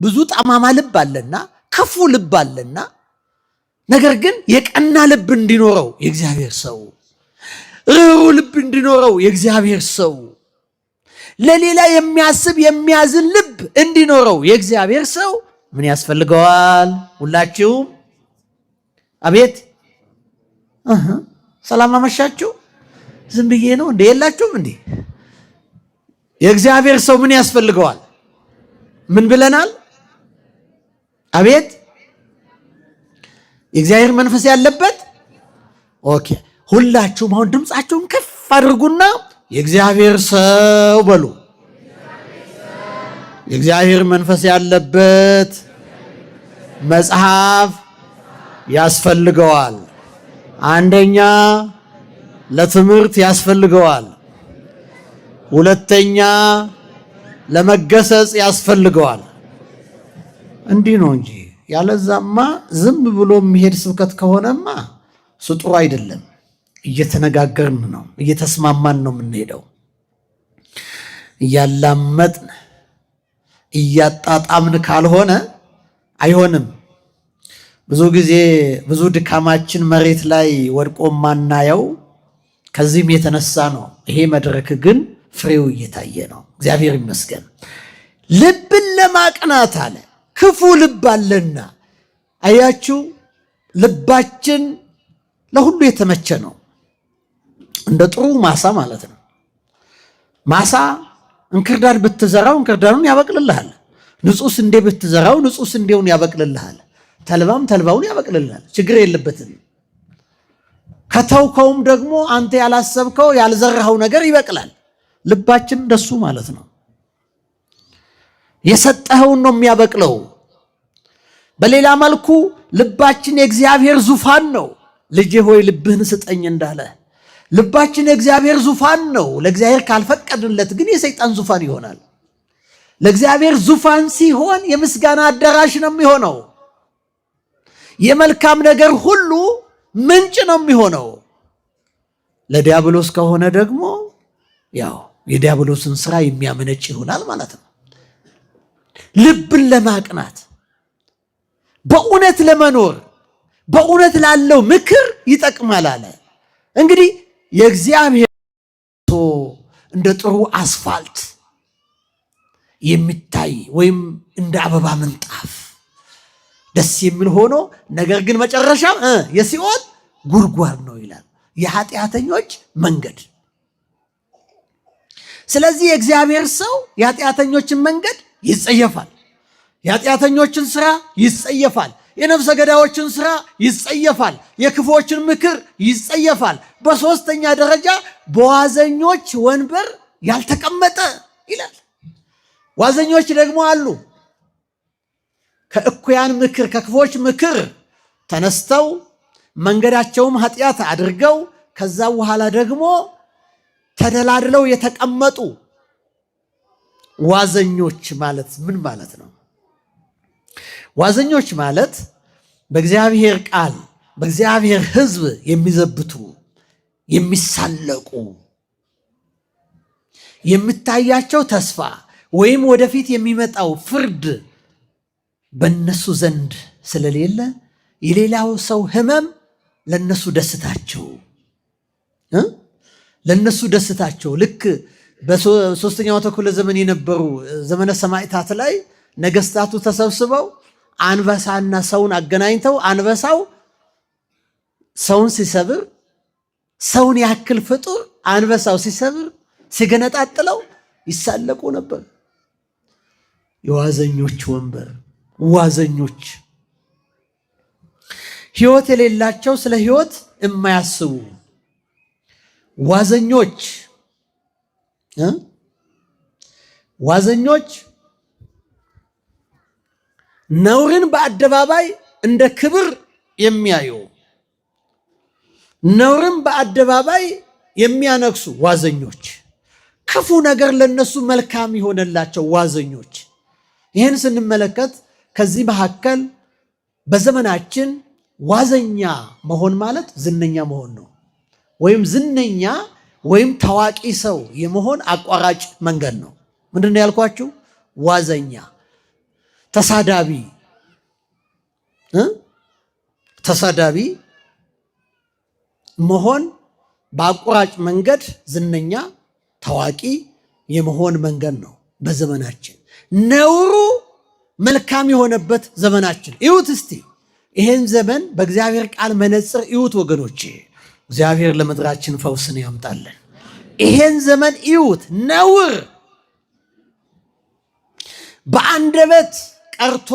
ብዙ ጠማማ ልብ አለና ክፉ ልብ አለና ነገር ግን የቀና ልብ እንዲኖረው የእግዚአብሔር ሰው ርኅሩህ ልብ እንዲኖረው የእግዚአብሔር ሰው ለሌላ የሚያስብ የሚያዝን ልብ እንዲኖረው የእግዚአብሔር ሰው ምን ያስፈልገዋል? ሁላችሁም አቤት ሰላም አመሻችሁ። ዝም ብዬ ነው እንዴ? የላችሁም እንዴ? የእግዚአብሔር ሰው ምን ያስፈልገዋል? ምን ብለናል? አቤት የእግዚአብሔር መንፈስ ያለበት። ኦኬ ሁላችሁም አሁን ድምፃችሁን ከፍ አድርጉና የእግዚአብሔር ሰው በሉ። የእግዚአብሔር መንፈስ ያለበት መጽሐፍ ያስፈልገዋል። አንደኛ ለትምህርት ያስፈልገዋል። ሁለተኛ ለመገሰጽ ያስፈልገዋል። እንዲህ ነው እንጂ ያለዛማ ዝም ብሎ የሚሄድ ስብከት ከሆነማ ስጥሩ አይደለም። እየተነጋገርን ነው፣ እየተስማማን ነው የምንሄደው። እያላመጥን እያጣጣምን ካልሆነ አይሆንም። ብዙ ጊዜ ብዙ ድካማችን መሬት ላይ ወድቆ ማናየው ከዚህም የተነሳ ነው። ይሄ መድረክ ግን ፍሬው እየታየ ነው። እግዚአብሔር ይመስገን። ልብን ለማቅናት አለ ክፉ ልብ አለና። አያችሁ፣ ልባችን ለሁሉ የተመቸ ነው። እንደ ጥሩ ማሳ ማለት ነው። ማሳ እንክርዳድ ብትዘራው እንክርዳዱን ያበቅልልሃል። ንጹህ ስንዴ ብትዘራው ንጹህ ስንዴውን ያበቅልልሃል። ተልባም ተልባውን ያበቅልልሃል። ችግር የለበትም። ከተውከውም ደግሞ አንተ ያላሰብከው ያልዘራኸው ነገር ይበቅላል። ልባችን እንደሱ ማለት ነው። የሰጠኸውን ነው የሚያበቅለው። በሌላ መልኩ ልባችን የእግዚአብሔር ዙፋን ነው። ልጄ ሆይ ልብህን ስጠኝ እንዳለ ልባችን የእግዚአብሔር ዙፋን ነው። ለእግዚአብሔር ካልፈቀድንለት ግን የሰይጣን ዙፋን ይሆናል። ለእግዚአብሔር ዙፋን ሲሆን የምስጋና አዳራሽ ነው የሚሆነው። የመልካም ነገር ሁሉ ምንጭ ነው የሚሆነው። ለዲያብሎስ ከሆነ ደግሞ ያው የዲያብሎስን ስራ የሚያመነጭ ይሆናል ማለት ነው። ልብን ለማቅናት በእውነት ለመኖር በእውነት ላለው ምክር ይጠቅማል አለ። እንግዲህ የእግዚአብሔር እንደ ጥሩ አስፋልት የሚታይ ወይም እንደ አበባ ምንጣፍ ደስ የሚል ሆኖ ነገር ግን መጨረሻ የሲኦል ጉድጓድ ነው ይላል። የኃጢአተኞች መንገድ። ስለዚህ የእግዚአብሔር ሰው የኃጢአተኞችን መንገድ ይጸየፋል። የኃጢአተኞችን ስራ ይጸየፋል። የነፍሰ ገዳዮችን ስራ ይጸየፋል። የክፎችን ምክር ይጸየፋል። በሶስተኛ ደረጃ በዋዘኞች ወንበር ያልተቀመጠ ይላል። ዋዘኞች ደግሞ አሉ። ከእኩያን ምክር ከክፎች ምክር ተነስተው መንገዳቸውም ኃጢአት አድርገው ከዛ በኋላ ደግሞ ተደላድለው የተቀመጡ ዋዘኞች ማለት ምን ማለት ነው? ዋዘኞች ማለት በእግዚአብሔር ቃል በእግዚአብሔር ሕዝብ የሚዘብቱ የሚሳለቁ የሚታያቸው ተስፋ ወይም ወደፊት የሚመጣው ፍርድ በእነሱ ዘንድ ስለሌለ የሌላው ሰው ሕመም ለነሱ ደስታቸው ለነሱ ደስታቸው። ልክ በሶስተኛው ክፍለ ዘመን የነበሩ ዘመነ ሰማዕታት ላይ ነገስታቱ ተሰብስበው አንበሳና ሰውን አገናኝተው አንበሳው ሰውን ሲሰብር ሰውን ያክል ፍጡር አንበሳው ሲሰብር ሲገነጣጥለው ይሳለቁ ነበር። የዋዘኞች ወንበር ዋዘኞች ሕይወት የሌላቸው ስለ ሕይወት የማያስቡ ዋዘኞች ዋዘኞች ነውርን በአደባባይ እንደ ክብር የሚያዩ ነውርን በአደባባይ የሚያነክሱ ዋዘኞች፣ ክፉ ነገር ለነሱ መልካም የሆነላቸው ዋዘኞች። ይህን ስንመለከት ከዚህ መካከል በዘመናችን ዋዘኛ መሆን ማለት ዝነኛ መሆን ነው። ወይም ዝነኛ ወይም ታዋቂ ሰው የመሆን አቋራጭ መንገድ ነው። ምንድነው ያልኳችሁ? ዋዘኛ። ተሳዳቢ መሆን በአቋራጭ መንገድ ዝነኛ ታዋቂ የመሆን መንገድ ነው። በዘመናችን ነውሩ መልካም የሆነበት ዘመናችን እዩት። እስቲ ይሄን ዘመን በእግዚአብሔር ቃል መነጽር እዩት ወገኖቼ። እግዚአብሔር ለምድራችን ፈውስን ያምጣልን። ይሄን ዘመን እዩት። ነውር በአንደበት ቀርቶ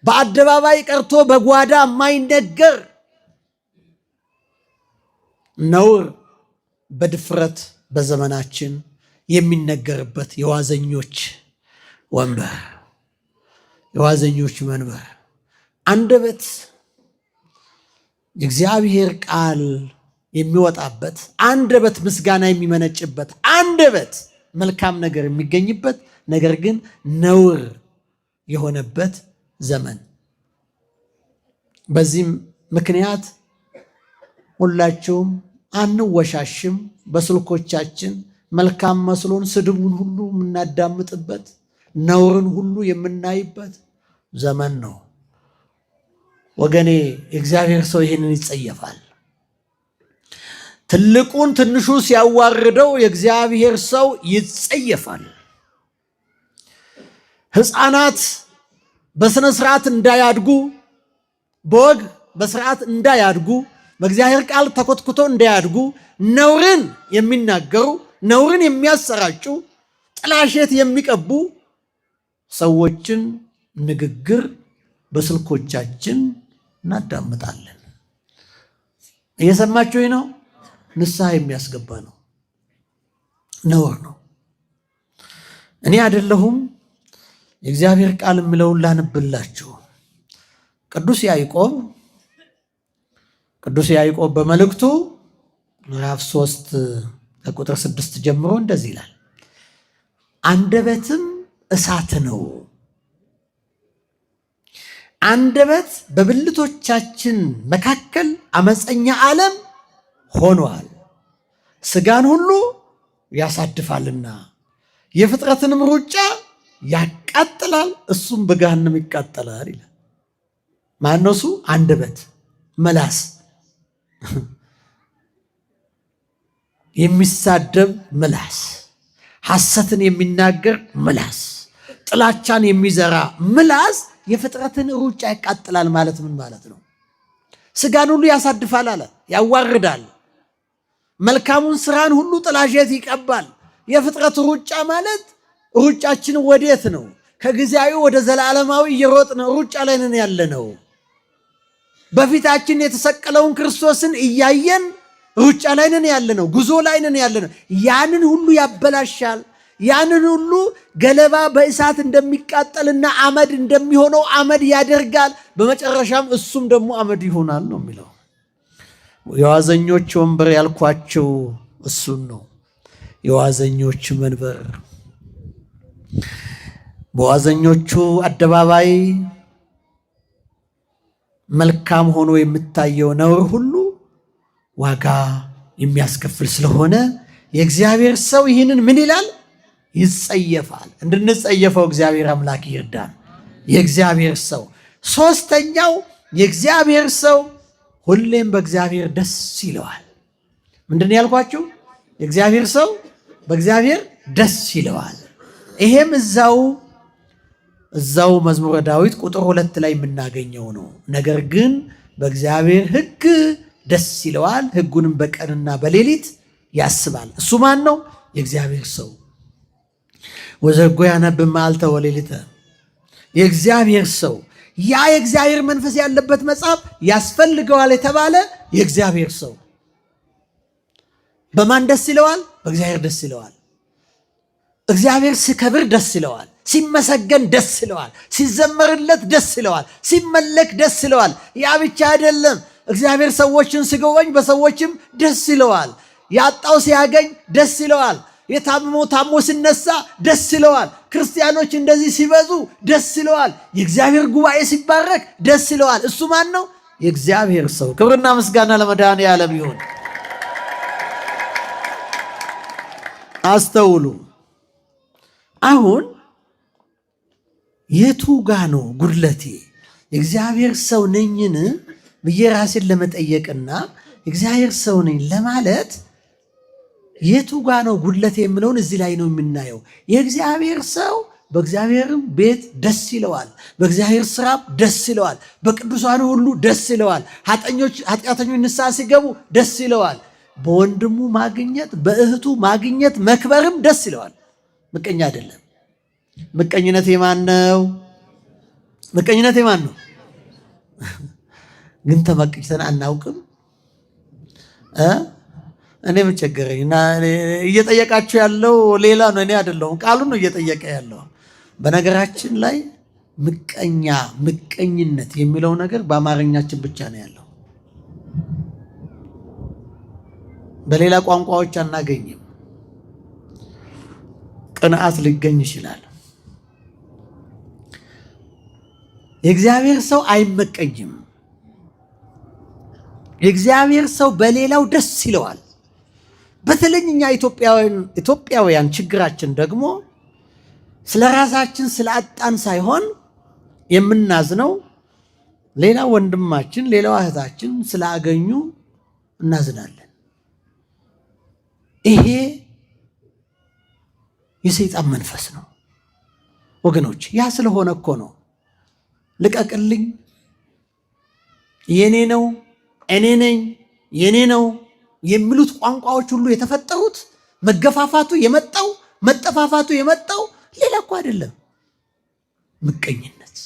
በአደባባይ ቀርቶ በጓዳ የማይነገር ነውር በድፍረት በዘመናችን የሚነገርበት የዋዘኞች ወንበር፣ የዋዘኞች መንበር አንደበት የእግዚአብሔር ቃል የሚወጣበት አንደበት ምስጋና የሚመነጭበት አንደበት መልካም ነገር የሚገኝበት ነገር ግን ነውር የሆነበት ዘመን። በዚህም ምክንያት ሁላችሁም አንወሻሽም። በስልኮቻችን መልካም መስሎን ስድቡን ሁሉ የምናዳምጥበት ነውርን ሁሉ የምናይበት ዘመን ነው ወገኔ። የእግዚአብሔር ሰው ይህንን ይጸየፋል። ትልቁን ትንሹ ሲያዋርደው የእግዚአብሔር ሰው ይጸየፋል። ሕፃናት በስነ ስርዓት እንዳያድጉ፣ በወግ በስርዓት እንዳያድጉ፣ በእግዚአብሔር ቃል ተኮትኩቶ እንዳያድጉ ነውርን የሚናገሩ ነውርን የሚያሰራጩ ጥላሸት የሚቀቡ ሰዎችን ንግግር በስልኮቻችን እናዳምጣለን። እየሰማችሁኝ ነው? ንስሐ የሚያስገባ ነው፣ ነውር ነው። እኔ አይደለሁም የእግዚአብሔር ቃል የሚለውን ላንብላችሁ። ቅዱስ ያዕቆብ በመልእክቱ ምዕራፍ 3 ከቁጥር 6 ጀምሮ እንደዚህ ይላል። አንደበትም እሳት ነው፣ አንደበት በብልቶቻችን መካከል አመፀኛ ዓለም ሆኗል፣ ስጋን ሁሉ ያሳድፋልና የፍጥረትንም ሩጫ ያቃጥላል፣ እሱም በገሃነም ይቃጠላል ይላል። ማነው እሱ? አንደበት፣ መላስ፣ የሚሳደብ ምላስ፣ ሐሰትን የሚናገር ምላስ፣ ጥላቻን የሚዘራ ምላስ የፍጥረትን ሩጫ ያቃጥላል ማለት ምን ማለት ነው? ስጋን ሁሉ ያሳድፋል አለ፣ ያዋርዳል። መልካሙን ስራን ሁሉ ጥላሸት ይቀባል። የፍጥረት ሩጫ ማለት ሩጫችን ወዴት ነው? ከጊዜያዊ ወደ ዘላለማዊ እየሮጥን ሩጫ ላይ ነን ያለ ነው። በፊታችን የተሰቀለውን ክርስቶስን እያየን ሩጫ ላይ ነን ያለ ነው። ጉዞ ላይ ነን ያለ ነው። ያንን ሁሉ ያበላሻል። ያንን ሁሉ ገለባ በእሳት እንደሚቃጠልና አመድ እንደሚሆነው አመድ ያደርጋል። በመጨረሻም እሱም ደግሞ አመድ ይሆናል ነው የሚለው። የዋዘኞች ወንበር ያልኳቸው እሱን ነው። የዋዘኞች መንበር በዋዘኞቹ አደባባይ መልካም ሆኖ የምታየው ነውር ሁሉ ዋጋ የሚያስከፍል ስለሆነ የእግዚአብሔር ሰው ይህንን ምን ይላል? ይጸየፋል። እንድንጸየፈው እግዚአብሔር አምላክ ይርዳን። የእግዚአብሔር ሰው ሶስተኛው የእግዚአብሔር ሰው ሁሌም በእግዚአብሔር ደስ ይለዋል። ምንድን ነው ያልኳችሁ? የእግዚአብሔር ሰው በእግዚአብሔር ደስ ይለዋል። ይሄም እዛው መዝሙረ ዳዊት ቁጥር 2 ላይ የምናገኘው ነው። ነገር ግን በእግዚአብሔር ሕግ ደስ ይለዋል፣ ሕጉንም በቀንና በሌሊት ያስባል። እሱ ማን ነው? የእግዚአብሔር ሰው። ወዘጎ ያነብ መዓልተ ወሌሊተ። የእግዚአብሔር ሰው ያ የእግዚአብሔር መንፈስ ያለበት መጽሐፍ ያስፈልገዋል የተባለ የእግዚአብሔር ሰው በማን ደስ ይለዋል? በእግዚአብሔር ደስ ይለዋል። እግዚአብሔር ሲከብር ደስ ይለዋል፣ ሲመሰገን ደስ ይለዋል፣ ሲዘመርለት ደስ ይለዋል፣ ሲመለክ ደስ ይለዋል። ያ ብቻ አይደለም። እግዚአብሔር ሰዎችን ሲጎበኝ በሰዎችም ደስ ይለዋል። ያጣው ሲያገኝ ደስ ይለዋል። የታመመው ታሞ ሲነሳ ደስ ይለዋል። ክርስቲያኖች እንደዚህ ሲበዙ ደስ ይለዋል። የእግዚአብሔር ጉባኤ ሲባረክ ደስ ይለዋል። እሱ ማን ነው? የእግዚአብሔር ሰው። ክብርና ምስጋና ለመድኃኔዓለም ይሁን። አስተውሉ። አሁን የቱ ጋ ነው ጉድለቴ? የእግዚአብሔር ሰው ነኝን ብዬ ራሴን ለመጠየቅና እግዚአብሔር ሰው ነኝ ለማለት የቱ ጋ ነው ጉድለቴ የምለውን እዚህ ላይ ነው የምናየው። የእግዚአብሔር ሰው በእግዚአብሔርም ቤት ደስ ይለዋል፣ በእግዚአብሔር ስራ ደስ ይለዋል፣ በቅዱሳኑ ሁሉ ደስ ይለዋል። ኃጢአተኞች ንስሐ ሲገቡ ደስ ይለዋል። በወንድሙ ማግኘት በእህቱ ማግኘት መክበርም ደስ ይለዋል። ምቀኛ አይደለም። ምቀኝነት የማን ነው? ምቀኝነት የማን ነው? ግን ተመቅኝተን አናውቅም። እኔ ምን ቸገረኝ እና እየጠየቃችሁ ያለው ሌላ ነው፣ እኔ አይደለሁም። ቃሉን ነው እየጠየቀ ያለው። በነገራችን ላይ ምቀኝነት የሚለው ነገር በአማርኛችን ብቻ ነው ያለው። በሌላ ቋንቋዎች አናገኝም። ቅንዓት ሊገኝ ይችላል። የእግዚአብሔር ሰው አይመቀኝም። የእግዚአብሔር ሰው በሌላው ደስ ይለዋል። በተለይ እኛ ኢትዮጵያውያን ችግራችን ደግሞ ስለ ራሳችን ስላጣን ሳይሆን የምናዝነው ሌላ ወንድማችን ሌላው እህታችን ስላገኙ እናዝናለን። ይሄ የሰይጣን መንፈስ ነው ወገኖች። ያ ስለሆነ እኮ ነው ልቀቅልኝ፣ የኔ ነው፣ እኔ ነኝ፣ የኔ ነው የሚሉት ቋንቋዎች ሁሉ የተፈጠሩት። መገፋፋቱ የመጣው መጠፋፋቱ የመጣው ሌላ እኮ አይደለም፣ ምቀኝነት።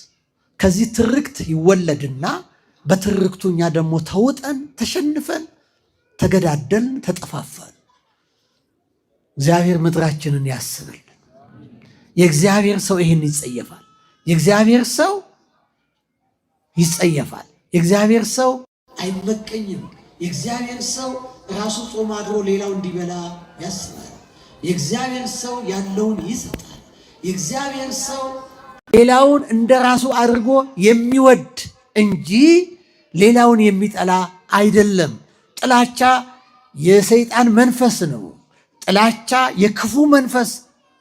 ከዚህ ትርክት ይወለድና በትርክቱ እኛ ደግሞ ተውጠን ተሸንፈን ተገዳደልን፣ ተጠፋፋን። እግዚአብሔር ምድራችንን ያስብልን። የእግዚአብሔር ሰው ይህን ይጸየፋል። የእግዚአብሔር ሰው ይጸየፋል። የእግዚአብሔር ሰው አይመቀኝም። የእግዚአብሔር ሰው ራሱ ጾም አድሮ ሌላው እንዲበላ ያስባል። የእግዚአብሔር ሰው ያለውን ይሰጣል። የእግዚአብሔር ሰው ሌላውን እንደ ራሱ አድርጎ የሚወድ እንጂ ሌላውን የሚጠላ አይደለም። ጥላቻ የሰይጣን መንፈስ ነው። ጥላቻ የክፉ መንፈስ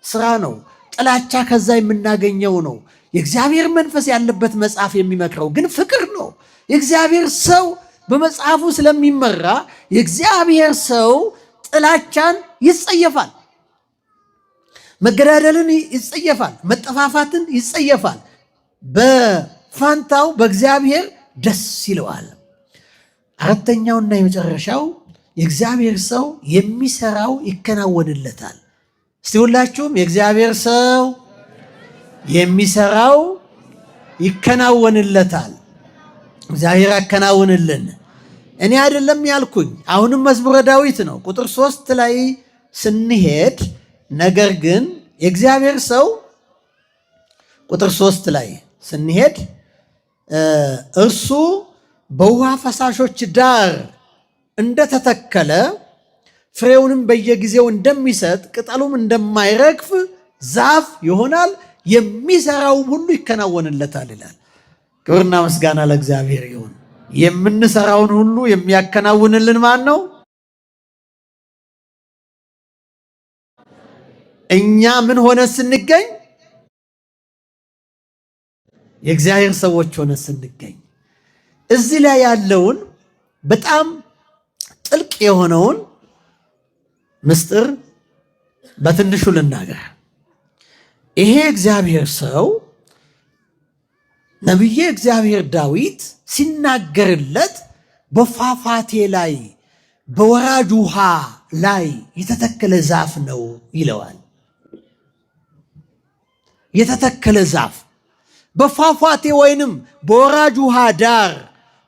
ስራ ነው። ጥላቻ ከዛ የምናገኘው ነው። የእግዚአብሔር መንፈስ ያለበት መጽሐፍ የሚመክረው ግን ፍቅር ነው። የእግዚአብሔር ሰው በመጽሐፉ ስለሚመራ የእግዚአብሔር ሰው ጥላቻን ይጸየፋል፣ መገዳደልን ይጸየፋል፣ መጠፋፋትን ይጸየፋል። በፋንታው በእግዚአብሔር ደስ ይለዋል። አራተኛውና የመጨረሻው የእግዚአብሔር ሰው የሚሰራው ይከናወንለታል። እስቲ ሁላችሁም የእግዚአብሔር ሰው የሚሰራው ይከናወንለታል። እግዚአብሔር ያከናውንልን። እኔ አይደለም ያልኩኝ፣ አሁንም መዝሙረ ዳዊት ነው። ቁጥር 3 ላይ ስንሄድ ነገር ግን የእግዚአብሔር ሰው ቁጥር 3 ላይ ስንሄድ እርሱ በውሃ ፈሳሾች ዳር እንደተተከለ ፍሬውንም በየጊዜው እንደሚሰጥ ቅጠሉም እንደማይረግፍ ዛፍ ይሆናል፣ የሚሰራውም ሁሉ ይከናወንለታል ይላል። ክብርና ምስጋና ለእግዚአብሔር ይሁን። የምንሰራውን ሁሉ የሚያከናውንልን ማን ነው? እኛ ምን ሆነ ስንገኝ? የእግዚአብሔር ሰዎች ሆነ ስንገኝ። እዚህ ላይ ያለውን በጣም ጥልቅ የሆነውን ምስጢር በትንሹ ልናገር። ይሄ እግዚአብሔር ሰው ነቢየ እግዚአብሔር ዳዊት ሲናገርለት በፏፏቴ ላይ በወራጅ ውሃ ላይ የተተከለ ዛፍ ነው ይለዋል። የተተከለ ዛፍ በፏፏቴ ወይንም በወራጅ ውሃ ዳር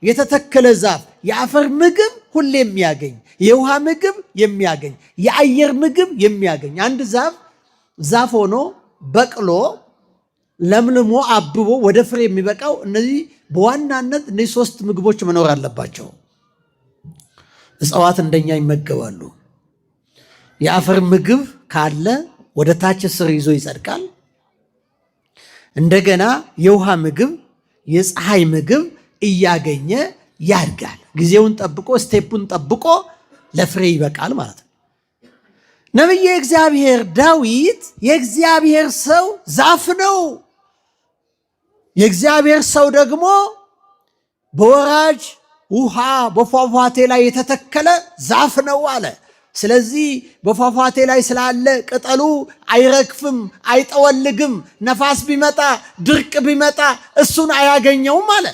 የተተከለ ዛፍ የአፈር ምግብ ሁሌ የሚያገኝ፣ የውሃ ምግብ የሚያገኝ፣ የአየር ምግብ የሚያገኝ። አንድ ዛፍ ሆኖ በቅሎ ለምልሞ አብቦ ወደ ፍሬ የሚበቃው እነዚህ በዋናነት እነዚህ 3 ምግቦች መኖር አለባቸው። እጽዋት እንደኛ ይመገባሉ። የአፈር ምግብ ካለ ወደ ታች ስር ይዞ ይጸድቃል። እንደገና የውሃ ምግብ፣ የፀሐይ ምግብ እያገኘ ያድጋል። ጊዜውን ጠብቆ ስቴፑን ጠብቆ ለፍሬ ይበቃል ማለት ነው። ነቢየ እግዚአብሔር ዳዊት የእግዚአብሔር ሰው ዛፍ ነው። የእግዚአብሔር ሰው ደግሞ በወራጅ ውሃ በፏፏቴ ላይ የተተከለ ዛፍ ነው አለ። ስለዚህ በፏፏቴ ላይ ስላለ ቅጠሉ አይረግፍም፣ አይጠወልግም። ነፋስ ቢመጣ ድርቅ ቢመጣ እሱን አያገኘውም አለ።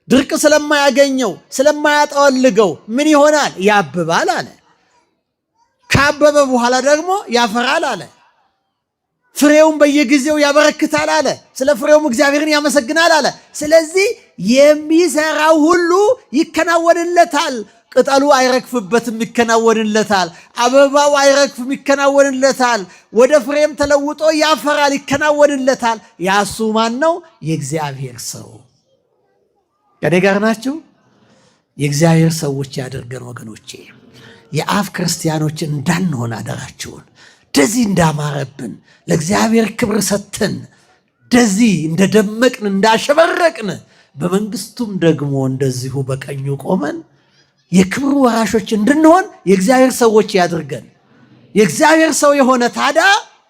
ድርቅ ስለማያገኘው ስለማያጠወልገው ምን ይሆናል? ያብባል አለ። ካበበ በኋላ ደግሞ ያፈራል አለ። ፍሬውን በየጊዜው ያበረክታል አለ። ስለ ፍሬውም እግዚአብሔርን ያመሰግናል አለ። ስለዚህ የሚሰራው ሁሉ ይከናወንለታል። ቅጠሉ አይረግፍበትም፣ ይከናወንለታል። አበባው አይረግፍም፣ ይከናወንለታል። ወደ ፍሬም ተለውጦ ያፈራል፣ ይከናወንለታል። ያሱ ማን ነው? የእግዚአብሔር ሰው። ከኔ ጋር ናችሁ? የእግዚአብሔር ሰዎች ያደርገን ወገኖቼ። የአፍ ክርስቲያኖች እንዳንሆን አደራችሁን። እንደዚህ እንዳማረብን ለእግዚአብሔር ክብር ሰጥተን እንደዚህ እንደደመቅን እንዳሸበረቅን በመንግስቱም ደግሞ እንደዚሁ በቀኙ ቆመን የክብሩ ወራሾች እንድንሆን የእግዚአብሔር ሰዎች ያድርገን። የእግዚአብሔር ሰው የሆነ ታዲያ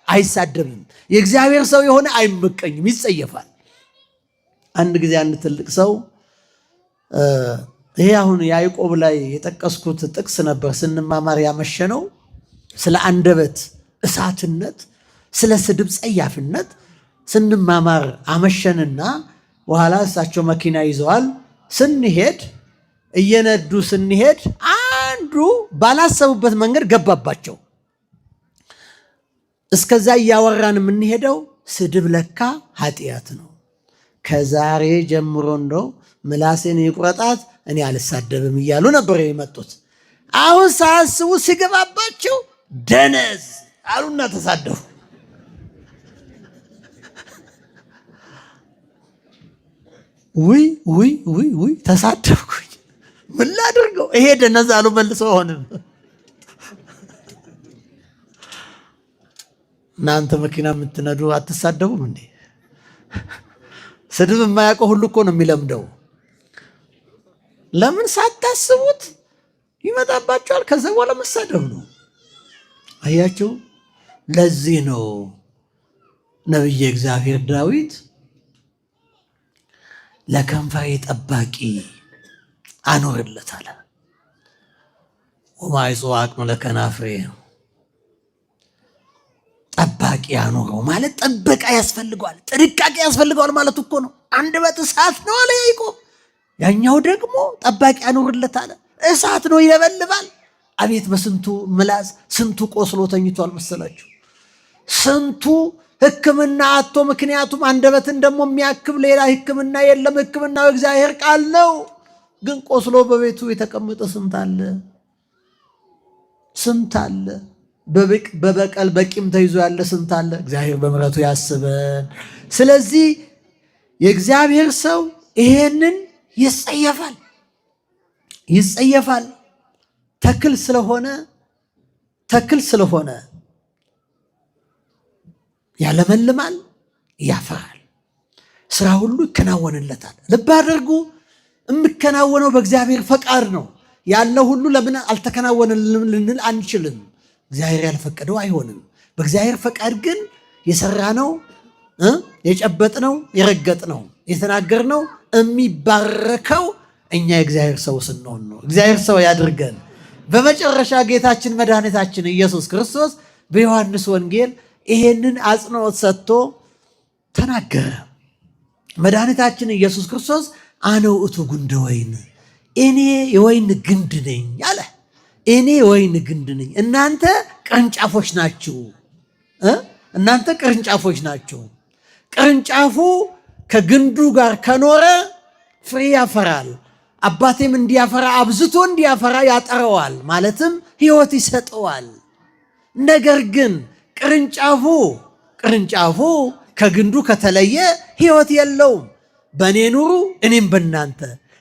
አይሳደብም። የእግዚአብሔር ሰው የሆነ አይመቀኝም፣ ይጸየፋል። አንድ ጊዜ አንድ ትልቅ ሰው ይሄ አሁን ያዕቆብ ላይ የጠቀስኩት ጥቅስ ነበር ስንማማር ያመሸነው ስለ አንደበት እሳትነት፣ ስለ ስድብ ጸያፍነት ስንማማር አመሸንና በኋላ እሳቸው መኪና ይዘዋል። ስንሄድ እየነዱ ስንሄድ አንዱ ባላሰቡበት መንገድ ገባባቸው። እስከዛ እያወራን የምንሄደው ስድብ ለካ ኃጢአት ነው፣ ከዛሬ ጀምሮ እንደው ምላሴን ይቁረጣት እኔ አልሳደብም እያሉ ነበር የመጡት። አሁን ሳያስቡ ሲገባባቸው ደነዝ አሉና ተሳደቡ። ውይ ውይ ውይ ውይ ተሳደብኩኝ፣ ምን ላድርገው? ይሄ ደነዝ አሉ መልሰው። ሆንም እናንተ መኪና የምትነዱ አትሳደቡም እንዴ? ስድብ የማያውቀው ሁሉ እኮ ነው የሚለምደው። ለምን ሳታስቡት ይመጣባቸዋል። ከዛ በኋላ መሳደብ ነው። አያችሁ፣ ለዚህ ነው ነቢየ እግዚአብሔር ዳዊት ለከንፈሬ ጠባቂ አኖርለት አለ። ወማይጾ አቅም ለከናፍሬ፣ ጠባቂ አኖረው ማለት ጥበቃ ያስፈልገዋል፣ ጥንቃቄ ያስፈልገዋል ማለት እኮ ነው። አንደበት እሳት ነው አለ ያዕቆብ። ያኛው ደግሞ ጠባቂ አኖርለት አለ። እሳት ነው፣ ይለበልባል። አቤት በስንቱ ምላስ ስንቱ ቆስሎ ተኝቷል መሰላችሁ። ስንቱ ሕክምና አቶ፣ ምክንያቱም አንደበትን ደግሞ የሚያክም ሌላ ሕክምና የለም። ሕክምናው እግዚአብሔር ቃል ነው። ግን ቆስሎ በቤቱ የተቀመጠ ስንት አለ፣ ስንት አለ። በበቀል በቂም ተይዞ ያለ ስንት አለ። እግዚአብሔር በምሕረቱ ያስበን። ስለዚህ የእግዚአብሔር ሰው ይሄንን ይጸየፋል፣ ይጸየፋል። ተክል ስለሆነ ያለመልማል፣ ያፈራል፣ ስራ ሁሉ ይከናወንለታል። ልብ አድርጉ፣ የሚከናወነው በእግዚአብሔር ፈቃድ ነው። ያለው ሁሉ ለምን አልተከናወነልንም ልንል አንችልም። እግዚአብሔር ያልፈቀደው አይሆንም። በእግዚአብሔር ፈቃድ ግን የሰራነው፣ የጨበጥነው፣ የረገጥነው፣ የተናገርነው የሚባረከው እኛ የእግዚአብሔር ሰው ስንሆን ነው። እግዚአብሔር ሰው ያድርገን። በመጨረሻ ጌታችን መድኃኒታችን ኢየሱስ ክርስቶስ በዮሐንስ ወንጌል ይሄንን አጽንዖት ሰጥቶ ተናገረ። መድኃኒታችን ኢየሱስ ክርስቶስ አነ ውእቱ ጉንደ ወይን፣ እኔ የወይን ግንድ ነኝ አለ። እኔ የወይን ግንድ ነኝ፣ እናንተ ቅርንጫፎች ናችሁ። እናንተ ቅርንጫፎች ናችሁ። ቅርንጫፉ ከግንዱ ጋር ከኖረ ፍሬ ያፈራል። አባቴም እንዲያፈራ አብዝቶ እንዲያፈራ ያጠረዋል፣ ማለትም ሕይወት ይሰጠዋል። ነገር ግን ቅርንጫፉ ከግንዱ ከተለየ ሕይወት የለውም። በእኔ ኑሩ እኔም በእናንተ፣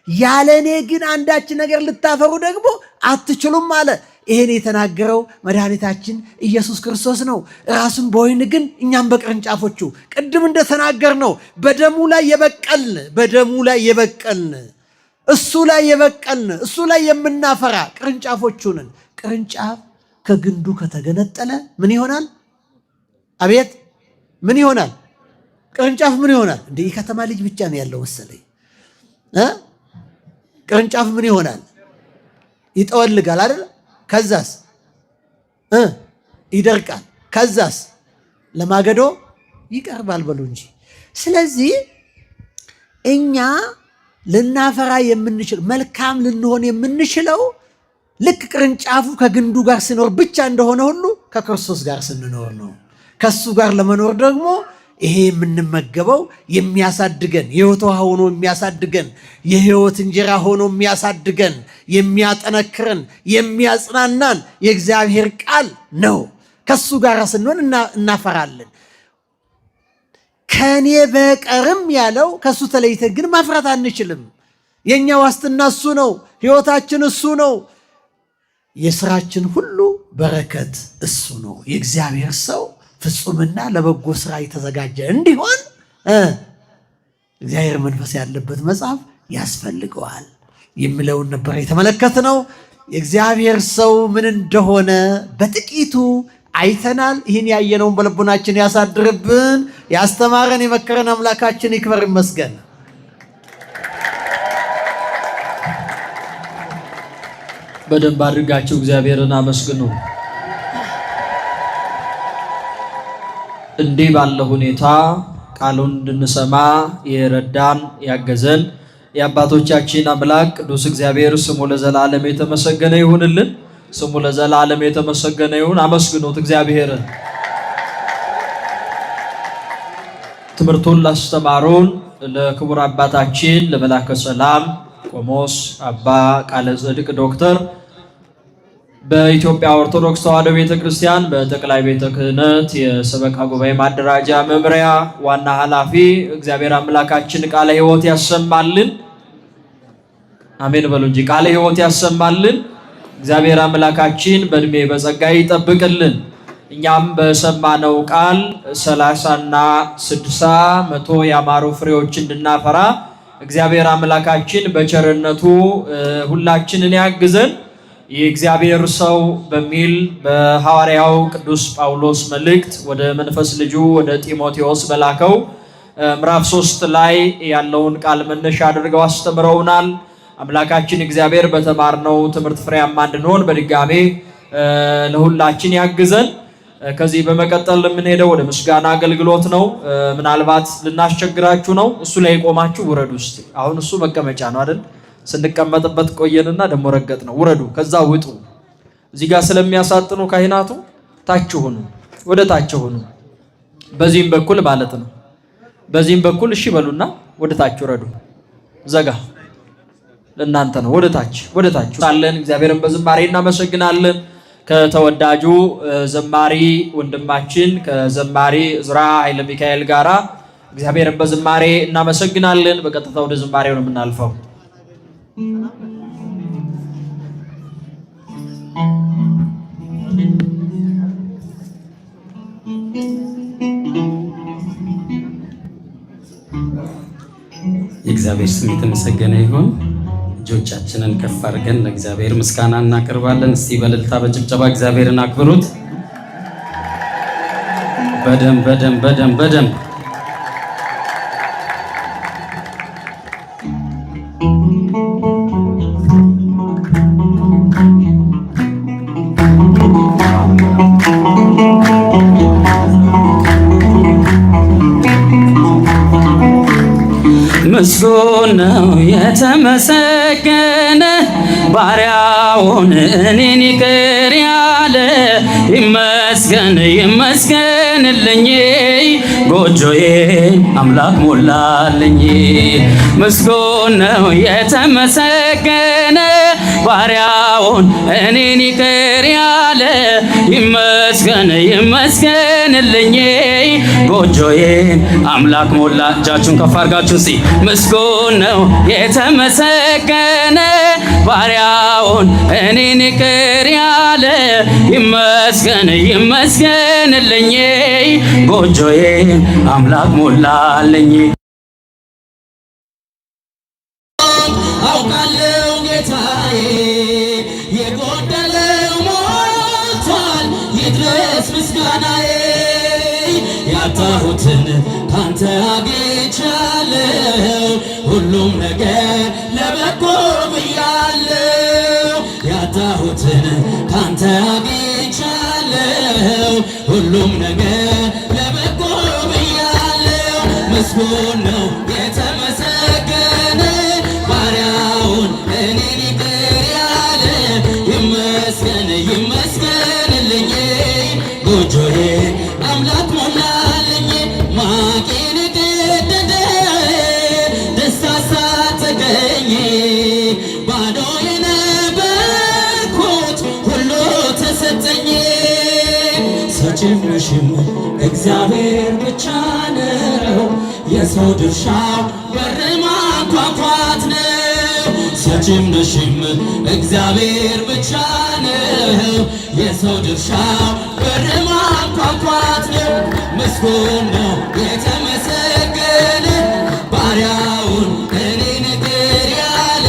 ያለ እኔ ግን አንዳች ነገር ልታፈሩ ደግሞ አትችሉም አለ። ይሄን የተናገረው መድኃኒታችን ኢየሱስ ክርስቶስ ነው። ራሱን በወይን ግን እኛም በቅርንጫፎቹ፣ ቅድም እንደተናገር ነው በደሙ ላይ የበቀልን እሱ ላይ የምናፈራ ቅርንጫፎቹ ነን። ቅርንጫፍ ከግንዱ ከተገነጠለ ምን ይሆናል? አቤት ምን ይሆናል? ቅርንጫፍ ምን ይሆናል? እንደ የከተማ ልጅ ብቻ ነው ያለው መሰለኝ። ቅርንጫፍ ምን ይሆናል? ይጠወልጋል አይደል? ከዛስ ይደርቃል። ከዛስ ለማገዶ ይቀርባል በሉ እንጂ። ስለዚህ እኛ ልናፈራ የምንችል መልካም ልንሆን የምንችለው ልክ ቅርንጫፉ ከግንዱ ጋር ሲኖር ብቻ እንደሆነ ሁሉ ከክርስቶስ ጋር ስንኖር ነው። ከሱ ጋር ለመኖር ደግሞ ይሄ የምንመገበው የሚያሳድገን የሕይወት ውሃ ሆኖ የሚያሳድገን የሕይወት እንጀራ ሆኖ የሚያሳድገን የሚያጠነክረን የሚያጽናናን የእግዚአብሔር ቃል ነው። ከሱ ጋር ስንሆን እናፈራለን። ከኔ በቀርም ያለው ከሱ ተለይተን ግን ማፍራት አንችልም። የኛ ዋስትና እሱ ነው። ሕይወታችን እሱ ነው። የሥራችን ሁሉ በረከት እሱ ነው። የእግዚአብሔር ሰው ፍጹምና ለበጎ ሥራ የተዘጋጀ እንዲሆን እግዚአብሔር መንፈስ ያለበት መጽሐፍ ያስፈልገዋል የሚለውን ነበር የተመለከትነው። የእግዚአብሔር ሰው ምን እንደሆነ በጥቂቱ አይተናል። ይህን ያየነውን በልቡናችን ያሳድርብን። ያስተማረን የመከረን አምላካችን ይክበር ይመስገን። በደንብ አድርጋችሁ እግዚአብሔርን አመስግኑ። እንዲህ ባለ ሁኔታ ቃሉን እንድንሰማ የረዳን ያገዘን የአባቶቻችን አምላክ ቅዱስ እግዚአብሔር ስሙ ለዘላለም የተመሰገነ ይሁንልን። ስሙ ለዘላለም የተመሰገነ ይሁን። አመስግኑት እግዚአብሔርን። ትምህርቱን ላስተማሩን ለክቡር አባታችን ለመላከ ሰላም ቆሞስ አባ ቃለ ጽድቅ ዶክተር በኢትዮጵያ ኦርቶዶክስ ተዋሕዶ ቤተክርስቲያን በጠቅላይ ቤተ ክህነት የሰበካ ጉባኤ ማደራጃ መምሪያ ዋና ኃላፊ እግዚአብሔር አምላካችን ቃለ ሕይወት ያሰማልን። አሜን በሉ እንጂ ቃለ ሕይወት ያሰማልን። እግዚአብሔር አምላካችን በእድሜ በጸጋ ይጠብቅልን። እኛም በሰማነው ቃል 30ና 60 መቶ ያማሩ ፍሬዎች እንድናፈራ እግዚአብሔር አምላካችን በቸርነቱ ሁላችንን ያግዘን። የእግዚአብሔር ሰው በሚል በሐዋርያው ቅዱስ ጳውሎስ መልእክት ወደ መንፈስ ልጁ ወደ ጢሞቴዎስ በላከው ምዕራፍ 3 ላይ ያለውን ቃል መነሻ አድርገው አስተምረውናል። አምላካችን እግዚአብሔር በተማርነው ትምህርት ፍሬያማ እንድንሆን በድጋሜ ለሁላችን ያግዘን። ከዚህ በመቀጠል የምንሄደው ወደ ምስጋና አገልግሎት ነው። ምናልባት ልናስቸግራችሁ ነው። እሱ ላይ ቆማችሁ ውረዱ እስቲ። አሁን እሱ መቀመጫ ነው አይደል? ስንቀመጥበት ቆየንና ደሞ ረገጥ ነው። ውረዱ፣ ከዛ ውጡ። እዚህ ጋር ስለሚያሳጥኑ ካህናቱ ታች ሁኑ፣ ወደ ታች ሁኑ። በዚህም በኩል ማለት ነው። በዚህም በኩል እሺ በሉና ወደ ታች ውረዱ። ዘጋ ለእናንተ ነው። ወደ ታች ሳለን እግዚአብሔርን በዝማሬ እናመሰግናለን። ከተወዳጁ ዘማሪ ወንድማችን ከዘማሪ ዕዝራ ኃይለ ሚካኤል ጋራ እግዚአብሔርን በዝማሬ እናመሰግናለን። በቀጥታ ወደ ዝማሬው ነው የምናልፈው። የእግዚአብሔር ስም የተመሰገነ ይሁን። እጆቻችንን ከፍ አድርገን ለእግዚአብሔር ምስጋና እናቀርባለን። እስቲ በእልልታ በጭብጨባ እግዚአብሔርን አክብሩት። በደንብ ምስጉን ነው የተመሰገነ ባሪያውን እኔን ይቅር ያለ ይመስገንልኝ ጎጆዬ አምላክ ሞላልኝ። ምስጉን ነው የተመሰገነ ባሪያውን እኔን ይቅር ያለ ይመስገንልኝ ጎጆዬን አምላክ ሞላ። እጃችሁን ከፍ አድርጋችሁ እስቲ ምስጉን ነው የተመሰገነ ባሪያውን እኔን ይቅር ያለ ይመስገንልኝ ጎጆዬን አምላክ ሞላልኝ። አውቃለሁ ጌታዬ የጎደለው ሞልቷል፣ ይድረስ ምስጋናዬ ያጣሁትን ካንተ ካንተ አግኝቻለሁ ሁሉም ነገር ለበጎ ብያለሁ ያጣሁትን ካንተ አግኝቻለሁ ሁሉም ነገር ለበጎ ብያለሁ ምስጉን ነው የተመሰገነ ባሪያውን እኔን ይቅር ያለ ይመስገን ይመስገንልኝ ጎጆዬ አምላክ ሞላልኝ ማቄን ቀደደ ደስታ ሳትገኝ ባዶ የነበርኩት ሁሉ ተሰጠኝ ሰጪም ነሽም እግዚአብሔር ብቻ ነው የሰው ድርሻው በር ማንኳኳት ነው ሰጪም ነሽም እግዚአብሔር ብቻ ነው የሰው ድርሻው በር ማንኳኳት ነው ምስጉን ነው የተመሰገነ ባሪያውን እኔን ይቅር ያለ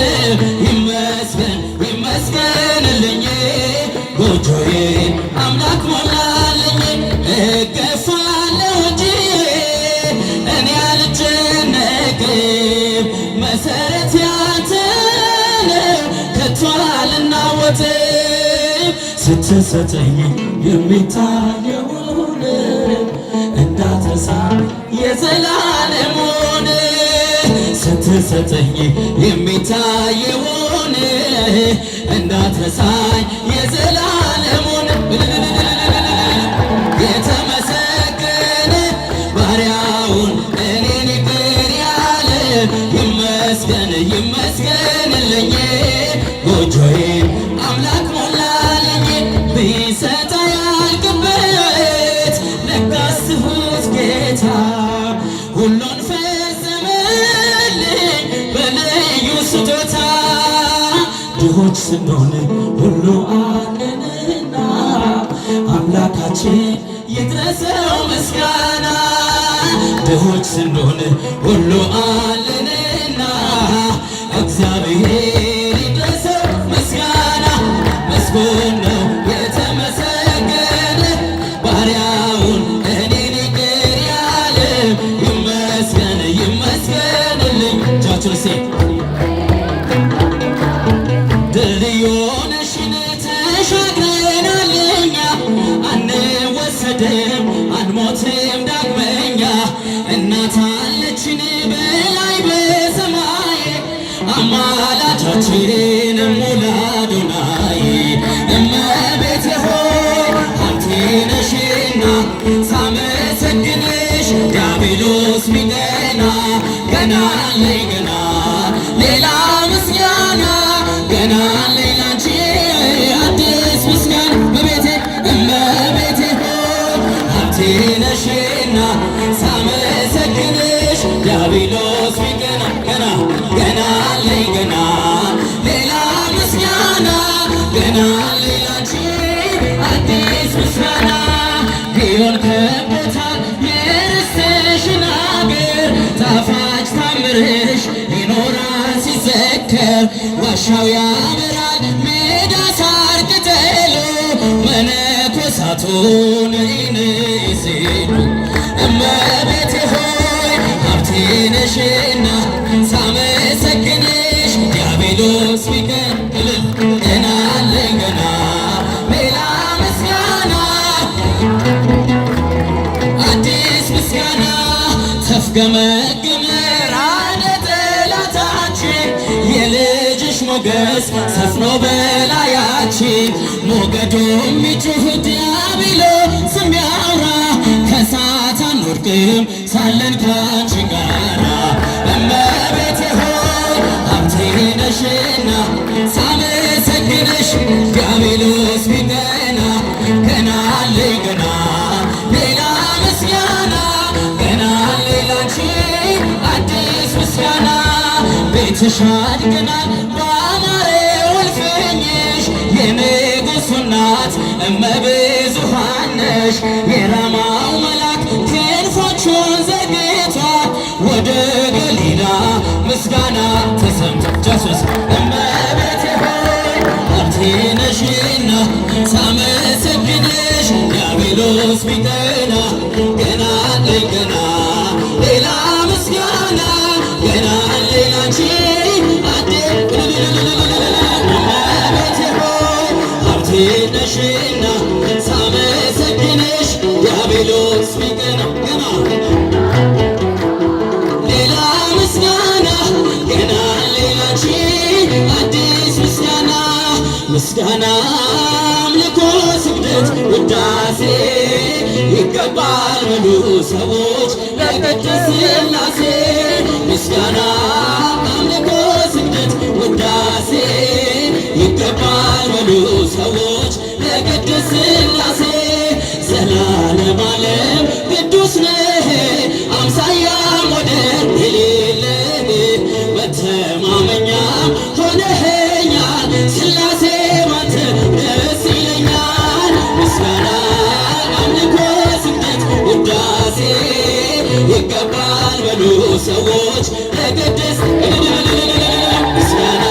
ይመስገን ይመስገንልኝ ጎጆዬ አምላክ ሞላልኝ እገፋለሁ እንጂ እኔ አልጨነቅም መሰረት ያንተ ነው ከቶ አልናወጥም ስትሰጠኝ የሚታየውን እንዳትረሳ የዘላለሙን ስትሰጠኝ የሚታየውን እንዳትረሳኝ የዘላለሙን የተመሰገነ ባሪያውን እኔን ይቅር ያለ ይመስገን ይመስገንልኝ ጎጆዬ አምላክ ሞላልኝ ቢሰጥ ያልቅበት ለጋስ ትሁት ጌታ ሁሉን ፈጸመልኝ በልዩ ስጦታ ድሆች ስንሆን ሁሉ አለንና አምላካችን ይድረሰው ምስጋና ድሆች ስንሆን ሁሉ አለንና እግዚአብሔር ይድረሰው ምስጋና ምስጉን ነው የተመሰገነ ባሪያውን እኔን ይቅር ያለ ይመስገን ይመስገንልኝ እጃችሁን እስኪ ድልዮነሽን ተሻግረናል እኛ አንወሰድም አንሞትም ዳግመኛ እናት አለችን በላይ በሰማይ አማላጃችን ሙላዶናይ እመቤቴ ሆይ አንቺ ነሽና ሳመሰግንሽ ዲያብሎስ ሚቀና ገና ላይ ገና ሌላ ምስጋና ገና ሌላ አንቺ አዲስ ምስጋና እመቤቴ ሆይ አንቺ ነሽና ሳመሰግንሽ ዲያብሎስ ሚቀና ገና ገና ላይ ገና ሌላ ምስጋና ገና ሌላ አንቺ አዲስ ምስጋና ቢሆን ከቦታል የርስትሽን አገር ጣፋጭ ታምርሽ ይኖራል ሲዘከር ዋሻው ያበራል ሜዳ ሳር ቅጠሉ መነኮሳቱን ይንይዝሉ እመቤቴ ሆይ ሀብቴ ነሽና ሳመሰግንሽ ዲያብሎስ ቢቀር ገና አለኝ ገና ሌላ ምስጋና አዲስ ምስጋና ተፍገመግም ራደ ጠላታችን የልጅሽ ሞገስ ሰፍኖ በላያችን ሞገዱ የሚጮህ ዲያብሎስ የሚያወራ ከእሳት አንወድቅም ሳለን ካንቺ ጋራ እመቤቴ ሆይ ሀብቴ ነሽና ሳመሰግንሽ ዲያብሎስ ቢቀና ገና አለኝ ገና ሌላ ምስጋና ገና ሌላ አንቺ አዲስ ምስጋና ቤትሽ አድገናል ባማረው እልፍኝሽ የንጉሡ እናት እመብዙኃን ነሽ የራማው መልአክ ክንፎቹን ዘርግቷል ወደ ገሊላ ምስጋና ተሰምቶ ጃሱስ እመቤቴ ሆይ ሀብቴ ነሽና ሳመሰግንሽ ዲያብሎስ ቢቀና ገና አለኝ ገና ሌላ ምስጋና አምልኮ ስግደት ውዳሴ ይገባል በሉ ሰዎች ለቅድስት ሥላሴ ምስጋና አምልኮ ስግደት ውዳሴ ይገባል በሉ ሰዎች ለቅድስት ሥላሴ ዘላለም ዓለም ቅዱስ ነህ አምሳያ ወደር የሌለህ መተማመኛ ሆነኸኛል ሥላሴ ባንተ ደስ ይለኛል ምስጋና አምልኮ ስግደት ውዳሴ ይገባል በሉ ሰዎች ለቅድስት ምስጋና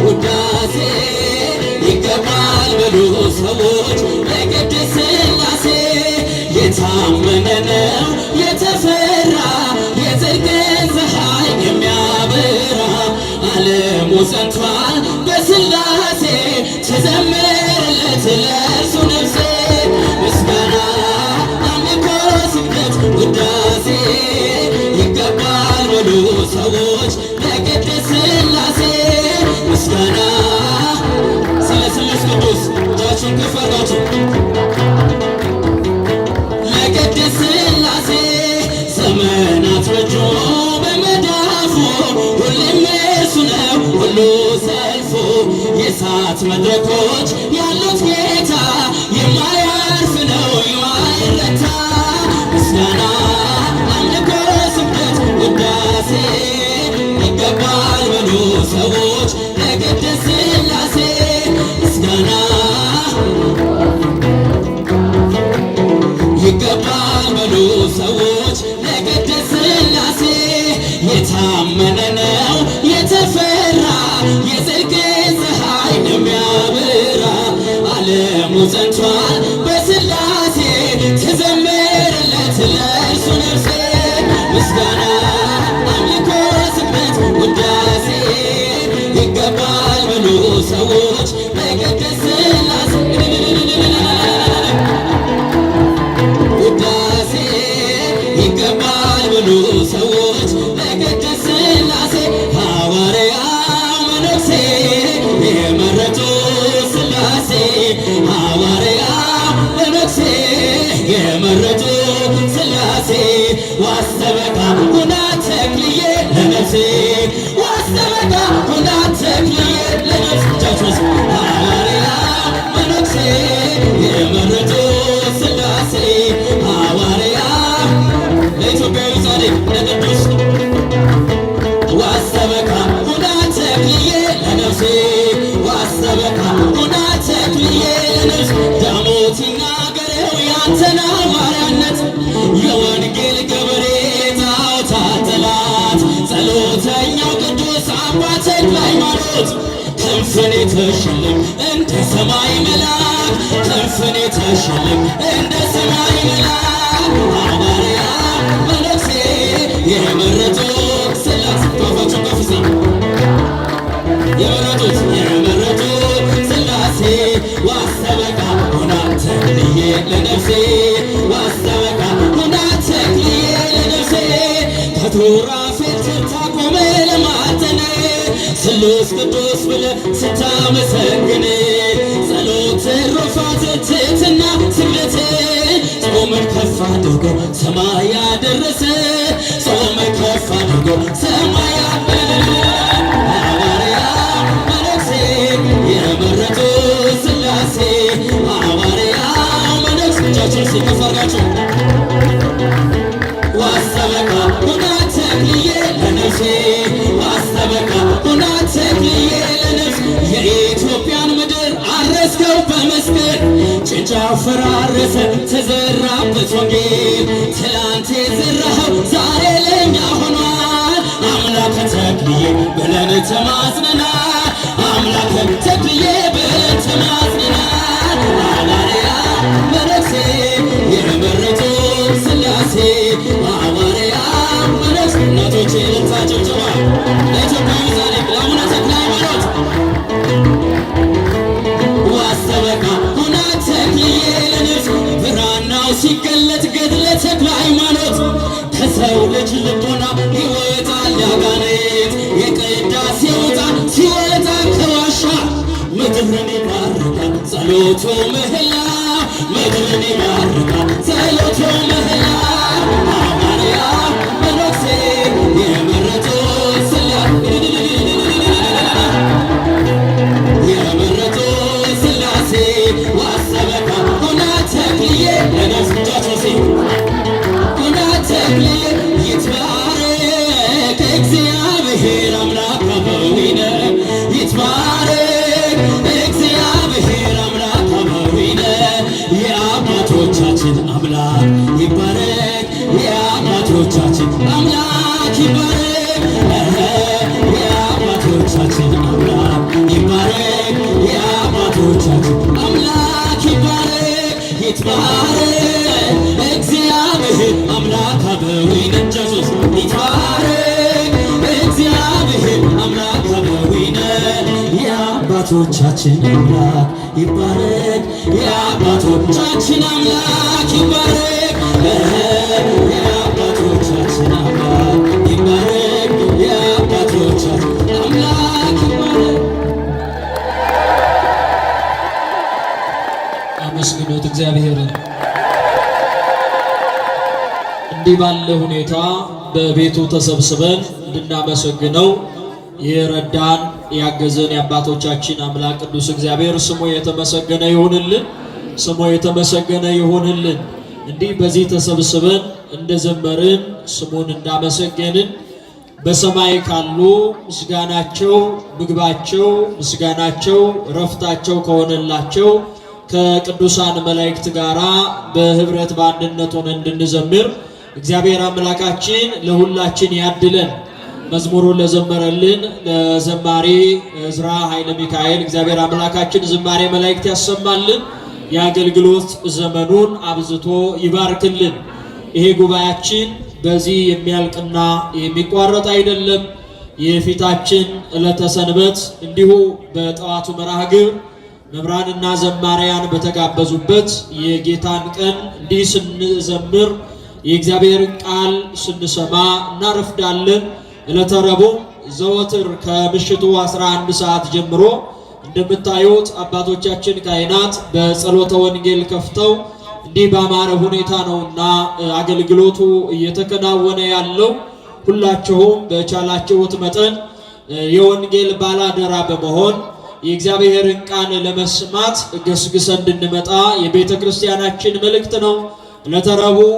ውዳሴ ይገባል በሉ ሰዎች ለቅድስት ሥላሴ የታመነ ነው የተፈራ የጽድቅን ፀሐይ የሚያበራ ዓለሙ ጸንቷል በሥላሴ ትዘምርለት ለእርሱ ነፍሴ ምስጋና አምልኮ ስግደት ውዳሴ ይገባል በሉ ሰዎች ለቅድስት ሥላሴ ምስጋና ስለ ስሉስ ቅዱስ እጃችሁን ከፍ አድርጋችሁ ለቅድስት ሥላሴ ዘመናት በእጁ በመዳፉ ሁሌም እርሱ ነው ሁሉ ሰልፉ የእሳት መድረኮች ያሉት ጌታ የማያርፍ ነው የማይረታ ምስጋና አምልኮ ስግደት ውዳሴ ይገባል በሉ ሰዎች ለቅድስት ሥላሴ ምስጋና ይገባል በሉ ሰዎች ለቅድስት ሥላሴ የታመነ ነው የተፈራ የጽድቅን ፀሐይ የሚያበራ ዓለሙ ጸንቷል በሥላሴ ትዘምርለት ለእርሱ ነፍሴ ምስጋና አምልኮ ስግደት ውዳሴ ይገባል በሉ ሰዎች ለቅድስት ሥላሴ ውዳሴ ይገባል በሉ ሰዎች ለቅድስት ሥላሴ ሐዋርያው መነኩሴ የመረጡ ሥላሴ ሐዋርያው መነኩሴ የመረጡ ሥላሴ ዋስተበቃ ሁና ተክልዬ ለነፍሴ ዋስተበቃ ሁና ተክልዬ ለነፍሴ ጃችሁስ ሐዋርያው መነኩሴ የመረጡ ሥላሴ ሐዋርያ ለኢትዮጵያዊ ጻድቅ ለቅዱስ ዋስተበቃ ሁና ተክልዬ ለነፍሴ ዋስተበቃ ሁና ተክልዬ ለነፍሴ ዳሞት ይናገረው ያንተን ሐዋርያነት የወንጌል ገበሬ ጣዖታት ጠላት ጸሎተኛው ቅዱስ አባ ተክለ ሃይማኖት ክንፍን የተሸለም እንደ ሰማይ መልአክ ክንፍን የተሸለም እንደ ሰማይ መልአክ ሐዋርያ መነኩሴ የመረጡት ሥላሴ ቶፋቸው ከፍሲ የመረጡት ሥላሴ ዋስተበቃ ሁና ተክልዬ ለነፍሴ ዋስተበቃ ሁና ተክልዬ ለነፍሴ ከሱራፌል ተርታ ቆመ ለማጠን ስሉስ ቅዱስ ብለህ ስታመሰግን ጸሎት ትሩፋት ትሕትና ስግደት ጾምን ከፍ አድርጎ ሰማይ ያደረሰ ጾምን ከፍ አድርጎ ሰማይ ሐዋርያ መነኩሴ የመረጡት ሥላሴ ሐዋርያ መነኩሴ እጃችሁን ከፍ አድርጋችሁ ዋስተበቃ ሁና ተክልዬ ለነፍሴ ዋስተበቃ ሁና ተክልዬ ለነፍሴ የኢትዮጵያን ምድር አረስከው በመስቀል ጭንጫው ፈራረሰ ተዘራበት ወንጌል ትላንት የዘራኸው ዛሬ ለእኛ ሆኗል አምላከ ተክልዬ ብለን ተማጽነናል አምላከ ተክልዬ ብለን ተማጽነናል ሐዋርያ መነኩሴ የመረጡት ሥላሴ ሐዋርያ መነኩሴ እናቶቼ ልታቸው ጨዋ ለኢትዮጵያዊ ጻድቅ ለአቡነ ተክለ ሃይማኖት ዋስተበቃ ሁና ተክልዬ ለነፍሴ ብራናው ሲገለጥ ገድለ ተክለ ሃይማኖት ከሰው ልጅ ልቦና ይወጣል ያጋንንት የቅዳሴው ዕጣን ሲወጣ ከዋሻ ጸሎቱ ምህላ ምድርን ይባርካል ጸሎቱ ምህላ ሐዋርያ መነኩሴ የመረጡት ሥላሴ ዋሰበካ ሁና ተክልዬ ለነፍጃቸሴ ሁና ተክልዬ ይትባረክ እግዚአብሔር አምላክ አበዊነ ይትባረክ እግዚአብሔር አምላክ አበዊነ የአባቶቻችን አምላክ ይባረክ የአባቶቻችን አምላክ ይባረክ የአባቶቻችን አምላክ ይባረክ የአባቶቻችን አምላክ ይባረክ ይትባረክ እግዚአብሔር አምላክ አበዊነ ኢየሱስ ይትባረክ እግዚአብሔር አምላክ አበዊነ የአባቶቻችን አምላክ ይባረክ የአባቶቻችን አምላክ ይባረክ የአባቶቻችን አምላክ ይባረክ የአባቶቻችን አምላክ ይባረክ። አመስግኑት እግዚአብሔርን። እንዲህ ባለ ሁኔታ በቤቱ ተሰብስበን እንድናመሰግነው የረዳን ያገዘን የአባቶቻችን አምላክ ቅዱስ እግዚአብሔር ስሙ የተመሰገነ ይሁንልን። ስሙ የተመሰገነ ይሁንልን። እንዲህ በዚህ ተሰብስበን እንደዘመርን ስሙን እንዳመሰገንን በሰማይ ካሉ ምስጋናቸው ምግባቸው ምስጋናቸው ረፍታቸው ከሆነላቸው ከቅዱሳን መላእክት ጋራ በህብረት በአንድነት ሆነን እንድንዘምር እግዚአብሔር አምላካችን ለሁላችን ያድለን። መዝሙሩን ለዘመረልን ለዘማሪ እዝራ ኃይለ ሚካኤል እግዚአብሔር አምላካችን ዝማሬ መላእክት ያሰማልን። የአገልግሎት ዘመኑን አብዝቶ ይባርክልን። ይሄ ጉባኤያችን በዚህ የሚያልቅና የሚቋረጥ አይደለም። የፊታችን ዕለተ ሰንበት እንዲሁ በጠዋቱ መርሐ ግብር መምህራንና ዘማሪያን በተጋበዙበት የጌታን ቀን እንዲህ ስንዘምር የእግዚአብሔርን ቃል ስንሰማ እናረፍዳለን። ዕለተ ረቡዕ ዘወትር ከምሽቱ 11 ሰዓት ጀምሮ እንደምታዩት አባቶቻችን ካህናት በጸሎተ ወንጌል ከፍተው እንዲህ ባማረ ሁኔታ ነውና አገልግሎቱ እየተከናወነ ያለው። ሁላችሁም በቻላችሁት መጠን የወንጌል ባላደራ በመሆን የእግዚአብሔርን ቃል ለመስማት ገስግሰን እንድንመጣ የቤተ ክርስቲያናችን መልእክት ነው። ዕለተ ረቡዕ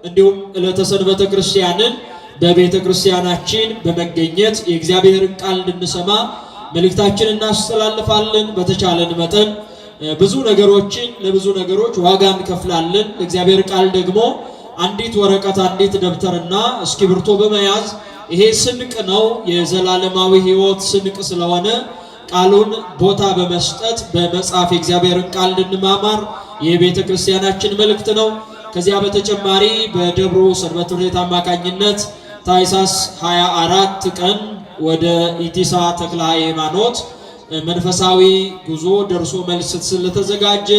እንዲሁም ዕለተ ሰንበተ ክርስቲያንን በቤተ ክርስቲያናችን በመገኘት የእግዚአብሔርን ቃል እንድንሰማ መልእክታችንን እናስተላልፋለን። በተቻለን መጠን ብዙ ነገሮችን ለብዙ ነገሮች ዋጋ እንከፍላለን። እግዚአብሔር ቃል ደግሞ አንዲት ወረቀት አንዲት ደብተርና እስክሪብቶ በመያዝ ይሄ ስንቅ ነው፣ የዘላለማዊ ሕይወት ስንቅ ስለሆነ ቃሉን ቦታ በመስጠት በመጽሐፍ የእግዚአብሔርን ቃል እንድንማማር የቤተ ክርስቲያናችን መልእክት ነው። ከዚያ በተጨማሪ በደብሮ ሰንበት ትምህርት ቤት አማካኝነት ታኅሳስ 24 ቀን ወደ ኢቲሳ ተክለ ሃይማኖት መንፈሳዊ ጉዞ ደርሶ መልስ ስለተዘጋጀ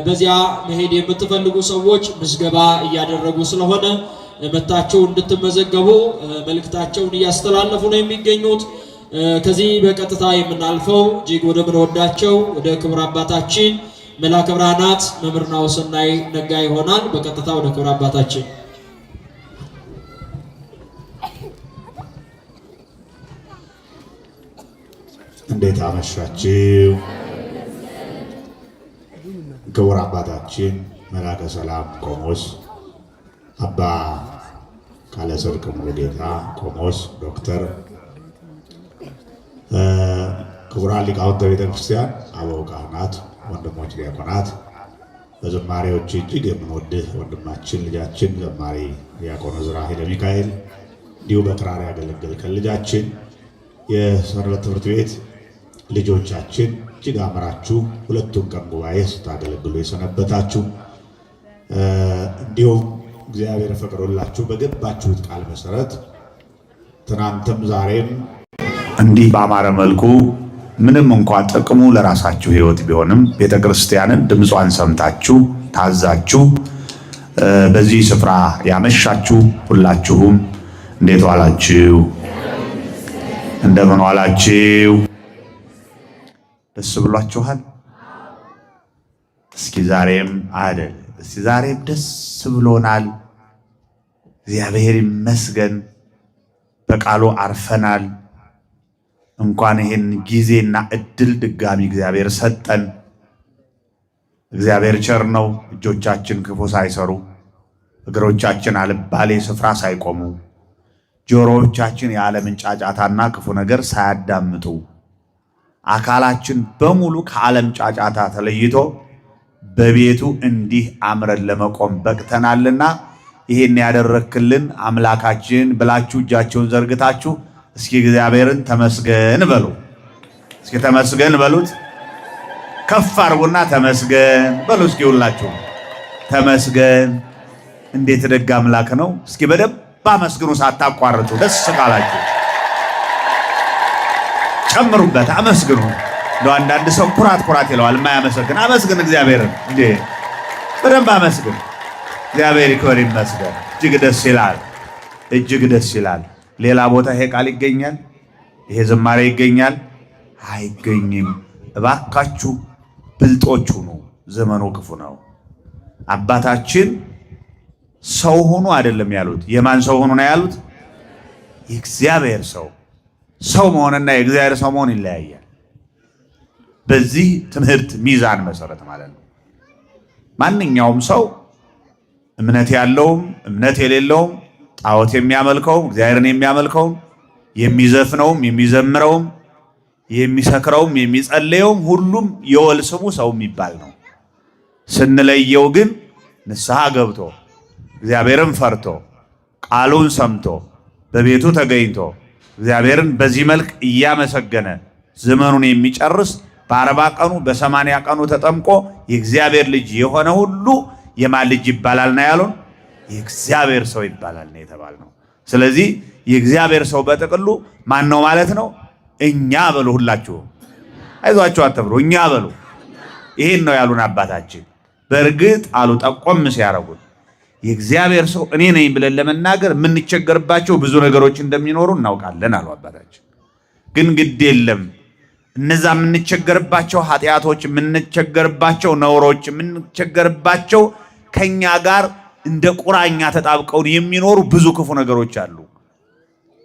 በዚያ መሄድ የምትፈልጉ ሰዎች ምዝገባ እያደረጉ ስለሆነ መታቸው እንድትመዘገቡ መልእክታቸውን እያስተላለፉ ነው የሚገኙት። ከዚህ በቀጥታ የምናልፈው እጅግ ወደ ምንወዳቸው ወደ ክብር አባታችን መልአከ ብርሃናት መምህር ናሁሰናይ ነጋ ይሆናል። በቀጥታ ወደ ክብር አባታችን። እንዴት አመሻችሁ? ክቡር አባታችን መልአከ ሰላም ቆሞስ አባ ካለጽድቅ ሙሉጌታ ቆሞስ ዶክተር፣ ክቡራን ሊቃውንተ ቤተ ክርስቲያን፣ አበው ካህናት፣ ወንድሞች ዲያቆናት፣ በዘማሪዎች እጅግ የምንወድህ ወንድማችን ልጃችን ዘማሪ ዲያቆን ዕዝራ ኃይለ ሚካኤል፣ እንዲሁ በክራር ያገለገልከን ልጃችን፣ የሰንበት ትምህርት ቤት ልጆቻችን እጅግ አምራችሁ ሁለቱን ቀን ጉባኤ ስታገለግሉ የሰነበታችሁ፣ እንዲሁም እግዚአብሔር ፈቅዶላችሁ በገባችሁት ቃል መሰረት ትናንትም ዛሬም እንዲህ በአማረ መልኩ ምንም እንኳን ጥቅሙ ለራሳችሁ ሕይወት ቢሆንም ቤተክርስቲያንን ድምጿን ሰምታችሁ ታዛችሁ በዚህ ስፍራ ያመሻችሁ ሁላችሁም እንዴት ዋላችሁ? እንደምን ዋላችሁ? ደስ ብሏችኋል? እስኪ ዛሬም አይደል እስኪ ዛሬም ደስ ብሎናል። እግዚአብሔር ይመስገን። በቃሉ አርፈናል። እንኳን ይሄን ጊዜና እድል ድጋሚ እግዚአብሔር ሰጠን። እግዚአብሔር ቸር ነው። እጆቻችን ክፉ ሳይሰሩ፣ እግሮቻችን አልባሌ ስፍራ ሳይቆሙ፣ ጆሮዎቻችን የዓለምን ጫጫታና ክፉ ነገር ሳያዳምጡ፣ አካላችን በሙሉ ከዓለም ጫጫታ ተለይቶ በቤቱ እንዲህ አምረን ለመቆም በቅተናልና ይሄን ያደረክልን አምላካችን ብላችሁ እጃችሁን ዘርግታችሁ እስኪ እግዚአብሔርን ተመስገን በሉ። እስኪ ተመስገን በሉት። ከፍ አርጉና ተመስገን በሉ። እስኪ ሁላችሁ ተመስገን። እንዴት ደግ አምላክ ነው። እስኪ በደንብ አመስግኑ ሳታቋርጡ። ደስ ካላችሁ ጨምሩበት፣ አመስግኑ። አንዳንድ ሰው ኩራት ይለዋል የማያመሰግን። አመስግን እግዚአብሔርን እንዴ! በደንብ አመስግን። እግዚአብሔር ይክበር ይመስገን። እጅግ ደስ ይላል፣ እጅግ ደስ ይላል። ሌላ ቦታ ይሄ ቃል ይገኛል? ይሄ ዝማሬ ይገኛል? አይገኝም። እባካችሁ ብልጦች ሁኑ፣ ዘመኑ ክፉ ነው። አባታችን ሰው ሆኑ አይደለም ያሉት። የማን ሰው ሆኑ ነው ያሉት? የእግዚአብሔር ሰው። ሰው መሆንና የእግዚአብሔር ሰው መሆን ይለያያል። በዚህ ትምህርት ሚዛን መሰረት ማለት ነው። ማንኛውም ሰው እምነት ያለውም እምነት የሌለውም ጣዖት የሚያመልከውም እግዚአብሔርን የሚያመልከውም የሚዘፍነውም የሚዘምረውም የሚሰክረውም የሚጸልየውም ሁሉም የወል ስሙ ሰው የሚባል ነው። ስንለየው ግን ንስሐ ገብቶ እግዚአብሔርን ፈርቶ ቃሉን ሰምቶ በቤቱ ተገኝቶ እግዚአብሔርን በዚህ መልክ እያመሰገነ ዘመኑን የሚጨርስ በ40 ቀኑ በ80 ቀኑ ተጠምቆ የእግዚአብሔር ልጅ የሆነ ሁሉ የማን ልጅ ይባላል ነው ያሉን? የእግዚአብሔር ሰው ይባላል ነው የተባልነው። ስለዚህ የእግዚአብሔር ሰው በጥቅሉ ማን ነው ማለት ነው? እኛ በሉ። ሁላችሁ አይዟችሁ አትፍሩ፣ እኛ በሉ። ይሄን ነው ያሉን አባታችን። በእርግጥ አሉ ጠቆም ሲያረጉት የእግዚአብሔር ሰው እኔ ነኝ ብለን ለመናገር የምንቸገርባቸው ብዙ ነገሮች እንደሚኖሩ እናውቃለን አሉ አባታችን። ግን ግድ የለም እነዛ የምንቸገርባቸው ኃጢአቶች፣ የምንቸገርባቸው ነውሮች፣ የምንቸገርባቸው ከኛ ጋር እንደ ቁራኛ ተጣብቀውን የሚኖሩ ብዙ ክፉ ነገሮች አሉ።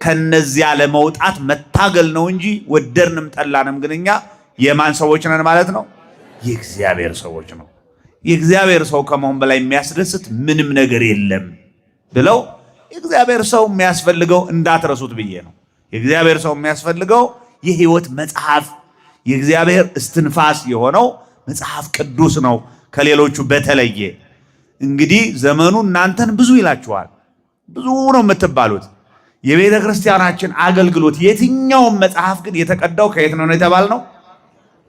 ከነዚያ ለመውጣት መታገል ነው እንጂ ወደድንም ጠላንም ግን እኛ የማን ሰዎች ነን ማለት ነው? የእግዚአብሔር ሰዎች ነው። የእግዚአብሔር ሰው ከመሆን በላይ የሚያስደስት ምንም ነገር የለም ብለው የእግዚአብሔር ሰው የሚያስፈልገው እንዳትረሱት ብዬ ነው። የእግዚአብሔር ሰው የሚያስፈልገው የሕይወት መጽሐፍ የእግዚአብሔር እስትንፋስ የሆነው መጽሐፍ ቅዱስ ነው ከሌሎቹ በተለየ። እንግዲህ ዘመኑ እናንተን ብዙ ይላችኋል፣ ብዙ ነው የምትባሉት። የቤተ ክርስቲያናችን አገልግሎት የትኛውም መጽሐፍ ግን የተቀዳው ከየት ነው የተባልነው?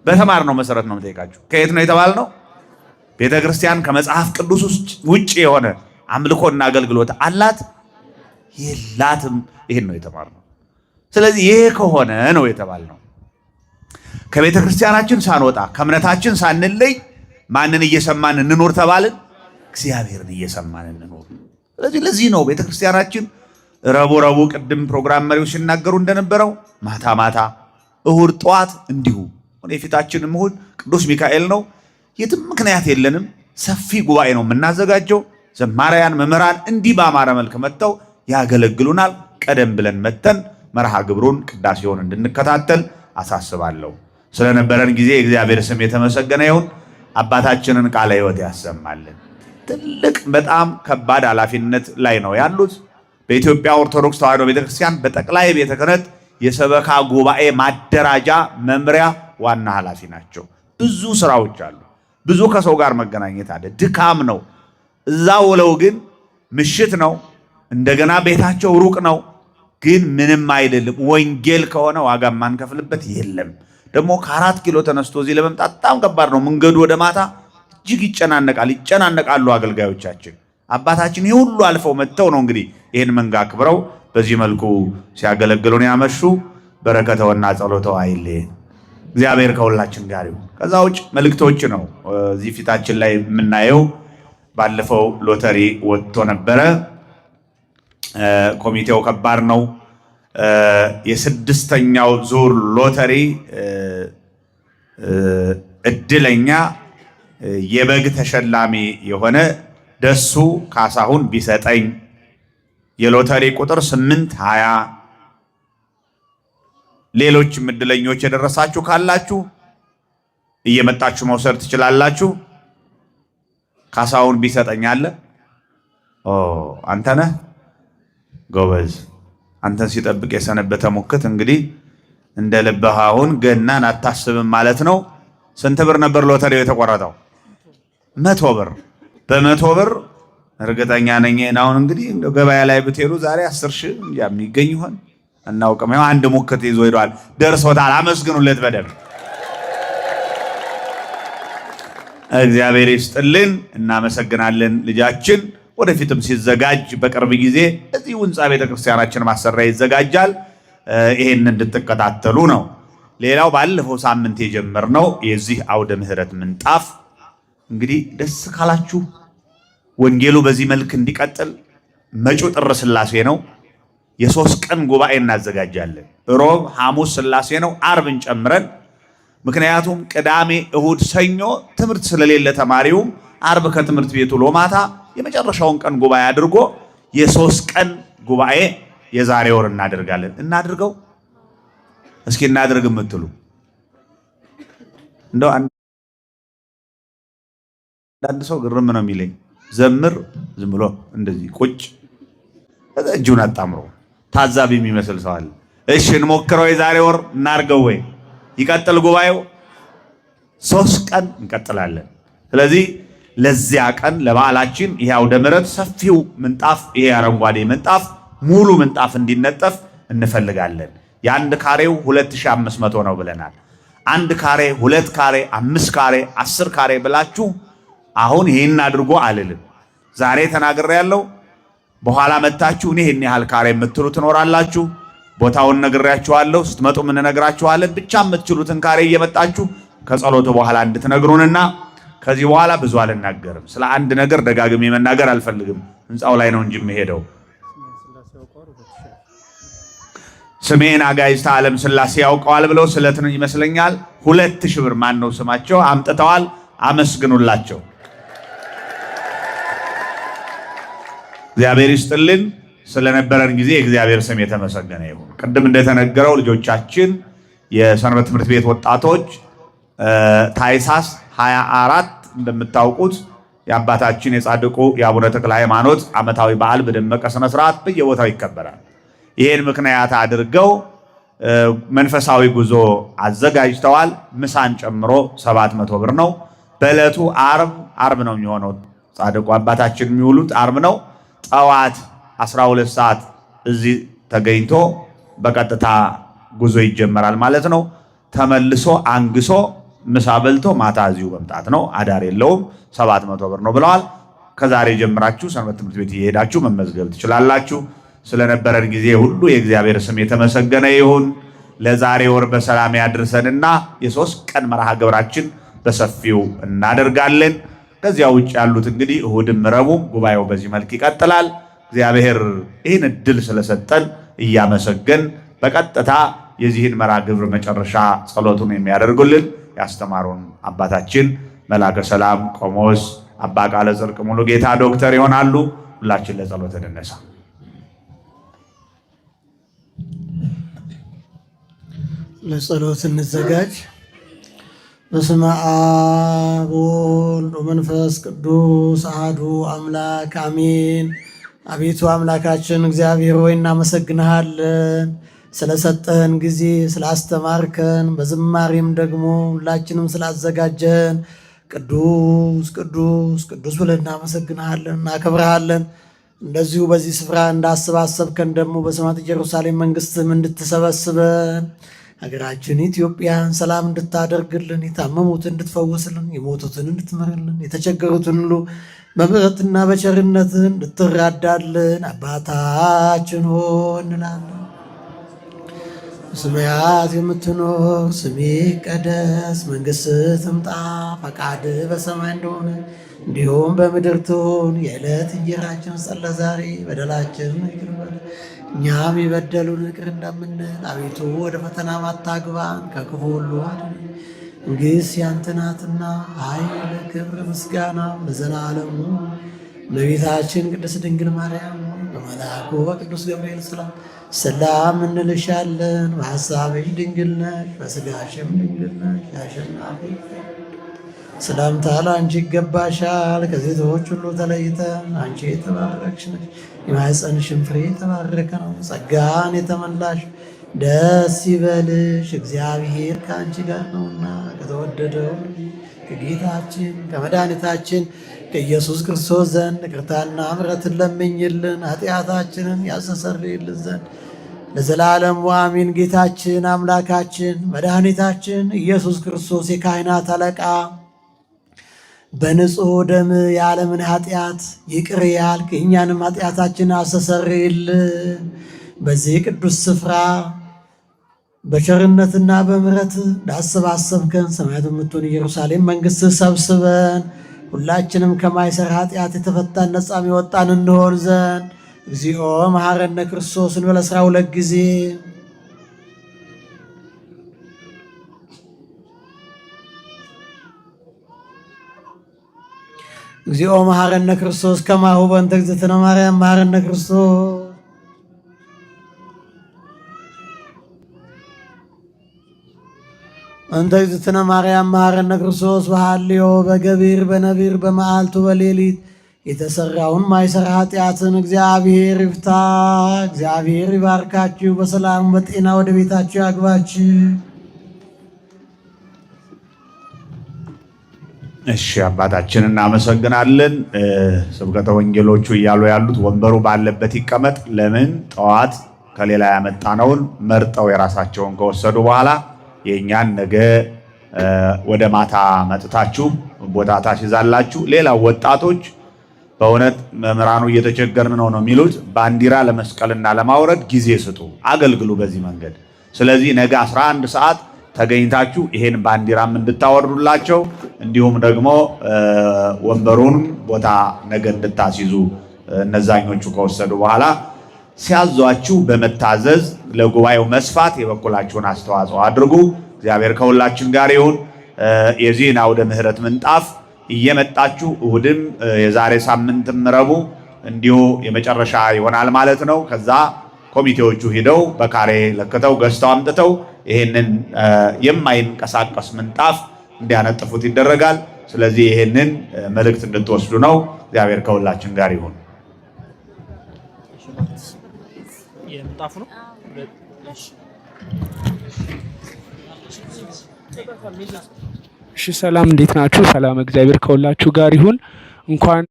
በተማርነው መሰረት ነው የምጠይቃችሁ። ከየት ነው የተባልነው? ቤተ ክርስቲያን ከመጽሐፍ ቅዱስ ውጭ የሆነ አምልኮና አገልግሎት አላት? የላትም። ይሄን ነው የተማርነው። ስለዚህ ይሄ ከሆነ ነው የተባልነው። ከቤተ ክርስቲያናችን ሳንወጣ ከእምነታችን ሳንለይ ማንን እየሰማን እንኖር ተባልን? እግዚአብሔርን እየሰማን እንኖር። ስለዚህ ለዚህ ነው ቤተ ክርስቲያናችን ረቡዕ ቅድም ፕሮግራም መሪው ሲናገሩ እንደነበረው ማታ ማታ፣ እሁድ ጠዋት እንዲሁ። የፊታችንም እሁድ ቅዱስ ሚካኤል ነው። የትም ምክንያት የለንም። ሰፊ ጉባኤ ነው የምናዘጋጀው። ዘማሪያን መምህራን እንዲህ በአማረ መልክ መጥተው ያገለግሉናል። ቀደም ብለን መተን መርሃ ግብሩን ቅዳሴውን እንድንከታተል አሳስባለሁ። ስለነበረን ጊዜ እግዚአብሔር ስም የተመሰገነ ይሁን። አባታችንን ቃለ ሕይወት ያሰማልን። ትልቅ በጣም ከባድ ኃላፊነት ላይ ነው ያሉት። በኢትዮጵያ ኦርቶዶክስ ተዋሕዶ ቤተክርስቲያን በጠቅላይ ቤተ ክህነት የሰበካ ጉባኤ ማደራጃ መምሪያ ዋና ኃላፊ ናቸው። ብዙ ስራዎች አሉ። ብዙ ከሰው ጋር መገናኘት አለ። ድካም ነው። እዛ ውለው ግን ምሽት ነው። እንደገና ቤታቸው ሩቅ ነው። ግን ምንም አይደለም። ወንጌል ከሆነ ዋጋ ማንከፍልበት የለም። ደግሞ ከ4 ኪሎ ተነስቶ እዚህ ለመምጣት በጣም ከባድ ነው። መንገዱ ወደ ማታ እጅግ ይጨናነቃሉ አገልጋዮቻችን። አባታችን ይህ ሁሉ አልፈው መጥተው ነው እንግዲህ ይህን መንጋ አክብረው በዚህ መልኩ ሲያገለግሉን ያመሹ። በረከተውና ጸሎተው አይለየን። እግዚአብሔር ከሁላችን ጋር ይሁን። ከዛ ውጭ መልእክቶች ነው እዚህ ፊታችን ላይ የምናየው። ባለፈው ሎተሪ ወጥቶ ነበረ። ኮሚቴው ከባድ ነው። የ6ኛው ዙር ሎተሪ እድለኛ የበግ ተሸላሚ የሆነ ደሱ ካሳሁን ቢሰጠኝ የሎተሪ ቁጥር 820 ሌሎች እድለኞች የደረሳችሁ ካላችሁ እየመጣችሁ መውሰድ ትችላላችሁ። ካሳሁን ቢሰጠኝ አለ። አንተ ነህ ጎበዝ። አንተን ሲጠብቅ የሰነበተ ሙክት እንግዲህ እንደ ልብህ አሁን ገናን አታስብም ማለት ነው። ስንት ብር ነበር ሎተሪው የተቆረጠው? 100 ብር። በ100 ብር እርግጠኛ ነኝ አሁን እንግዲህ ገበያ ላይ ብትሄዱ ዛሬ 10 ሺህ የሚገኝ ይሆን እናውቅም። ይኸው አንድ ሙክት ይዞ ሄዷል። ደርሶታል። አመስግኑለት በደንብ። እግዚአብሔር ይስጥልን። እናመሰግናለን። ልጃችን ወደፊትም ሲዘጋጅ በቅርብ ጊዜ እዚህ ህንጻ ቤተክርስቲያናችን ማሰሪያ ይዘጋጃል። ይሄን እንድትከታተሉ ነው። ሌላው ባለፈው ሳምንት የጀመርነው የዚህ አውደ ምህረት ምንጣፍ እንግዲህ ደስ ካላችሁ ወንጌሉ በዚህ መልክ እንዲቀጥል መጪው ጥር ሥላሴ ነው። የ3 ቀን ጉባኤ እናዘጋጃለን። ሮብ፣ ሐሙስ ሥላሴ ነው፣ አርብን ጨምረን። ምክንያቱም ቅዳሜ፣ እሁድ፣ ሰኞ ትምህርት ስለሌለ ተማሪውም አርብ ከትምህርት ቤቱ ሎማታ የመጨረሻውን ቀን ጉባኤ አድርጎ የ3 ቀን ጉባኤ የዛሬ ወር እናደርጋለን። እናድርገው እስኪ እናድርግ የምትሉ እንደው አንድ ሰው ግርም ነው የሚለኝ። ዘምር ዝም ብሎ እንደዚህ ቁጭ እጁን አጣምሮ ታዛቢ የሚመስል ሰው አለ። እሺ እንሞክረው። የዛሬ ወር እናርገው ወይ ይቀጥል ጉባኤው? 3 ቀን እንቀጥላለን። ስለዚህ ለዚያ ቀን ለበዓላችን ይሄ አውደ ምሕረት ሰፊው ምንጣፍ ይሄ አረንጓዴ ምንጣፍ ሙሉ ምንጣፍ እንዲነጠፍ እንፈልጋለን። የአንድ ካሬው 2500 ነው ብለናል። 1 ካሬ 2 ካሬ 5 ካሬ 10 ካሬ ብላችሁ አሁን ይሄን አድርጎ አልልም። ዛሬ ተናግሬያለሁ። በኋላ መታችሁ እኔ ይሄን ያህል ካሬ የምትሉ ትኖራላችሁ። ቦታውን ነግሬያችኋለሁ። ስትመጡ ምን ነግራችኋለን። ብቻ የምትችሉትን ካሬ እየመጣችሁ ከጸሎቱ በኋላ እንድትነግሩንና ከዚህ በኋላ ብዙ አልናገርም። ስለ አንድ ነገር ደጋግሜ መናገር አልፈልግም። ህንፃው ላይ ነው እንጂ የምሄደው። ስሜን አጋዕዝተ ዓለም ሥላሴ ያውቀዋል ብለው ስለትን ይመስለኛል 2000 ብር ማን ነው ስማቸው አምጥተዋል። አመስግኑላቸው። እግዚአብሔር ይስጥልን። ስለነበረን ጊዜ እግዚአብሔር ስም የተመሰገነ ይሁን። ቅድም እንደተነገረው ልጆቻችን የሰንበት ትምህርት ቤት ወጣቶች ታኅሳስ 24 እንደምታውቁት የአባታችን የጻድቁ የአቡነ ተክለ ሃይማኖት ዓመታዊ በዓል በደመቀ ስነ ስርዓት በየቦታው ይከበራል። ይሄን ምክንያት አድርገው መንፈሳዊ ጉዞ አዘጋጅተዋል። ምሳን ጨምሮ 700 ብር ነው። በዕለቱ አርብ ነው የሚሆነው። ጻድቁ አባታችን የሚውሉት አርብ ነው። ጠዋት 12 ሰዓት እዚህ ተገኝቶ በቀጥታ ጉዞ ይጀመራል ማለት ነው። ተመልሶ አንግሶ ምሳ በልቶ ማታ እዚሁ መምጣት ነው። አዳር የለውም። 700 ብር ነው ብለዋል። ከዛሬ ጀምራችሁ ሰንበት ትምህርት ቤት እየሄዳችሁ መመዝገብ ትችላላችሁ። ስለነበረን ጊዜ ሁሉ የእግዚአብሔር ስም የተመሰገነ ይሁን። ለዛሬ ወር በሰላም ያድርሰንና የ3 ቀን መርሃ ግብራችን በሰፊው እናደርጋለን። ከዚያ ውጭ ያሉት እንግዲህ እሁድም ረቡዕም ጉባኤው በዚህ መልክ ይቀጥላል። እግዚአብሔር ይህን እድል ስለሰጠን እያመሰገን በቀጥታ የዚህን መርሃ ግብር መጨረሻ ጸሎቱን የሚያደርጉልን ያስተማሩን አባታችን መላከ ሰላም ቆሞስ አባ ቃለ ጽድቅ ሙሉ ጌታ ዶክተር ይሆናሉ። ሁላችን ለጸሎት እንነሳ። ለጸሎት እንዘጋጅ። በስመ አብ ወወልድ ወመንፈስ ቅዱስ አሐዱ አምላክ አሜን። አቤቱ አምላካችን እግዚአብሔር ሆይ እናመሰግንሃለን ስለሰጠህን ጊዜ፣ ስላስተማርከን፣ በዝማሬም ደግሞ ሁላችንም ስላዘጋጀን ቅዱስ ቅዱስ ቅዱስ ብለን እናመሰግንሃለን፣ እናከብረሃለን። እንደዚሁ በዚህ ስፍራ እንዳሰባሰብከን ደግሞ በሰማያዊት ኢየሩሳሌም መንግስትም እንድትሰበስበን ሀገራችን ኢትዮጵያን ሰላም እንድታደርግልን፣ የታመሙትን እንድትፈውስልን፣ የሞቱትን እንድትምርልን፣ የተቸገሩትን ሁሉ በምሕረትና በቸርነት እንድትራዳልን አባታችን ሆይ እንላለን። በሰማያት የምትኖር ስምህ ይቀደስ፣ መንግሥትህ ትምጣ፣ ፈቃድህ በሰማይ እንደሆነ እንዲሁም በምድር ትሁን። የዕለት እንጀራችንን ስጠን ዛሬ፣ በደላችንን ይቅር በለን እኛም የበደሉን ይቅር እንደምንል፣ አቤቱ ወደ ፈተና አታግባን ከክፉ ሁሉ አድነን፣ መንግሥት ያንተ ናትና ኃይል፣ ክብር፣ ምስጋና ለዘላለሙ። እመቤታችን ቅድስት ድንግል ማርያም በመልአኩ በቅዱስ ገብርኤል ሰላም እንልሻለን። በሐሳብሽ ድንግል ነሽ፣ በሥጋሽም ድንግል ነሽ። አሸናፊ ሰላምታ ለአንቺ ይገባሻል። ከሴቶች ሁሉ ተለይተን አንቺ የተባረክሽ ነሽ፣ የማኅፀንሽም ፍሬ የተባረከ ነው። ጸጋን የተመላሽ ደስ ይበልሽ፣ እግዚአብሔር ከአንቺ ጋር ነውና ከተወደደው ከጌታችን ከመድኃኒታችን ከኢየሱስ ክርስቶስ ዘንድ ይቅርታና ምሕረትን ለምኝልን ኃጢአታችንን ያስተሰርይልን ዘንድ ለዘላለሙ አሜን። ጌታችን አምላካችን መድኃኒታችን ኢየሱስ ክርስቶስ የካህናት አለቃ በንጹሕ ደም የዓለምን ኃጢአት ይቅር ያልክ የእኛንም ኃጢአታችን አስተሰርይልን። በዚህ ቅዱስ ስፍራ በቸርነትና በምሕረት እንዳሰባሰብከን ሰማያት የምትሆን ኢየሩሳሌም መንግሥት ሰብስበን ሁላችንም ከማይሰር ኃጢአት የተፈታን ነፃም የወጣን እንሆን ዘንድ እግዚኦ መሐረነ ክርስቶስ እንበለ 12 ጊዜ። እግዚኦ መሐረነ ክርስቶስ ከማሁ በእንተ እግዝእትነ ማርያም መሐረነ ክርስቶስ። እንተ እግዝእትነ ማርያም መሐረነ ክርስቶስ በሐልዮ በገቢር በነቢር በመዓልቱ በሌሊት የተሰራውን ማይሰራ ኃጢአትን እግዚአብሔር ይፍታ። እግዚአብሔር ይባርካችሁ፣ በሰላም በጤና ወደ ቤታችሁ ያግባችሁ። እሺ አባታችን እናመሰግናለን። ስብከተ ወንጌሎቹ እያሉ ያሉት ወንበሩ ባለበት ይቀመጥ። ለምን ጠዋት ከሌላ ያመጣነውን መርጠው የራሳቸውን ከወሰዱ በኋላ የእኛን ነገ ወደ ማታ መጥታችሁ ቦታ ታስይዛላችሁ። ሌላው ወጣቶች በእውነት መምህራኑ እየተቸገርን ነው የሚሉት፣ ባንዲራ ለመስቀልና ለማውረድ ጊዜ ስጡ፣ አገልግሉ በዚህ መንገድ። ስለዚህ ነገ 11 ሰዓት ተገኝታችሁ ይሄን ባንዲራም እንድታወርዱላቸው እንዲሁም ደግሞ ወንበሩን ቦታ ነገ እንድታስይዙ እነዛኞቹ ከወሰዱ በኋላ ሲያዟችሁ በመታዘዝ ለጉባኤው መስፋት የበኩላችሁን አስተዋጽኦ አድርጉ። እግዚአብሔር ከሁላችን ጋር ይሁን። የዚህን አውደ ምሕረት ምንጣፍ እየመጣችሁ እሁድም የዛሬ ሳምንትም ረቡዕ እንዲሁ የመጨረሻ ይሆናል ማለት ነው። ከዛ ኮሚቴዎቹ ሂደው በካሬ ለክተው ገዝተው አምጥተው ይሄንን የማይንቀሳቀስ ምንጣፍ እንዲያነጥፉት ይደረጋል። ስለዚህ ይሄንን መልእክት እንድትወስዱ ነው። እግዚአብሔር ከሁላችን ጋር ይሁን። እሺ ሰላም፣ እንዴት ናችሁ? ሰላም እግዚአብሔር ከሁላችሁ ጋር ይሁን። እንኳን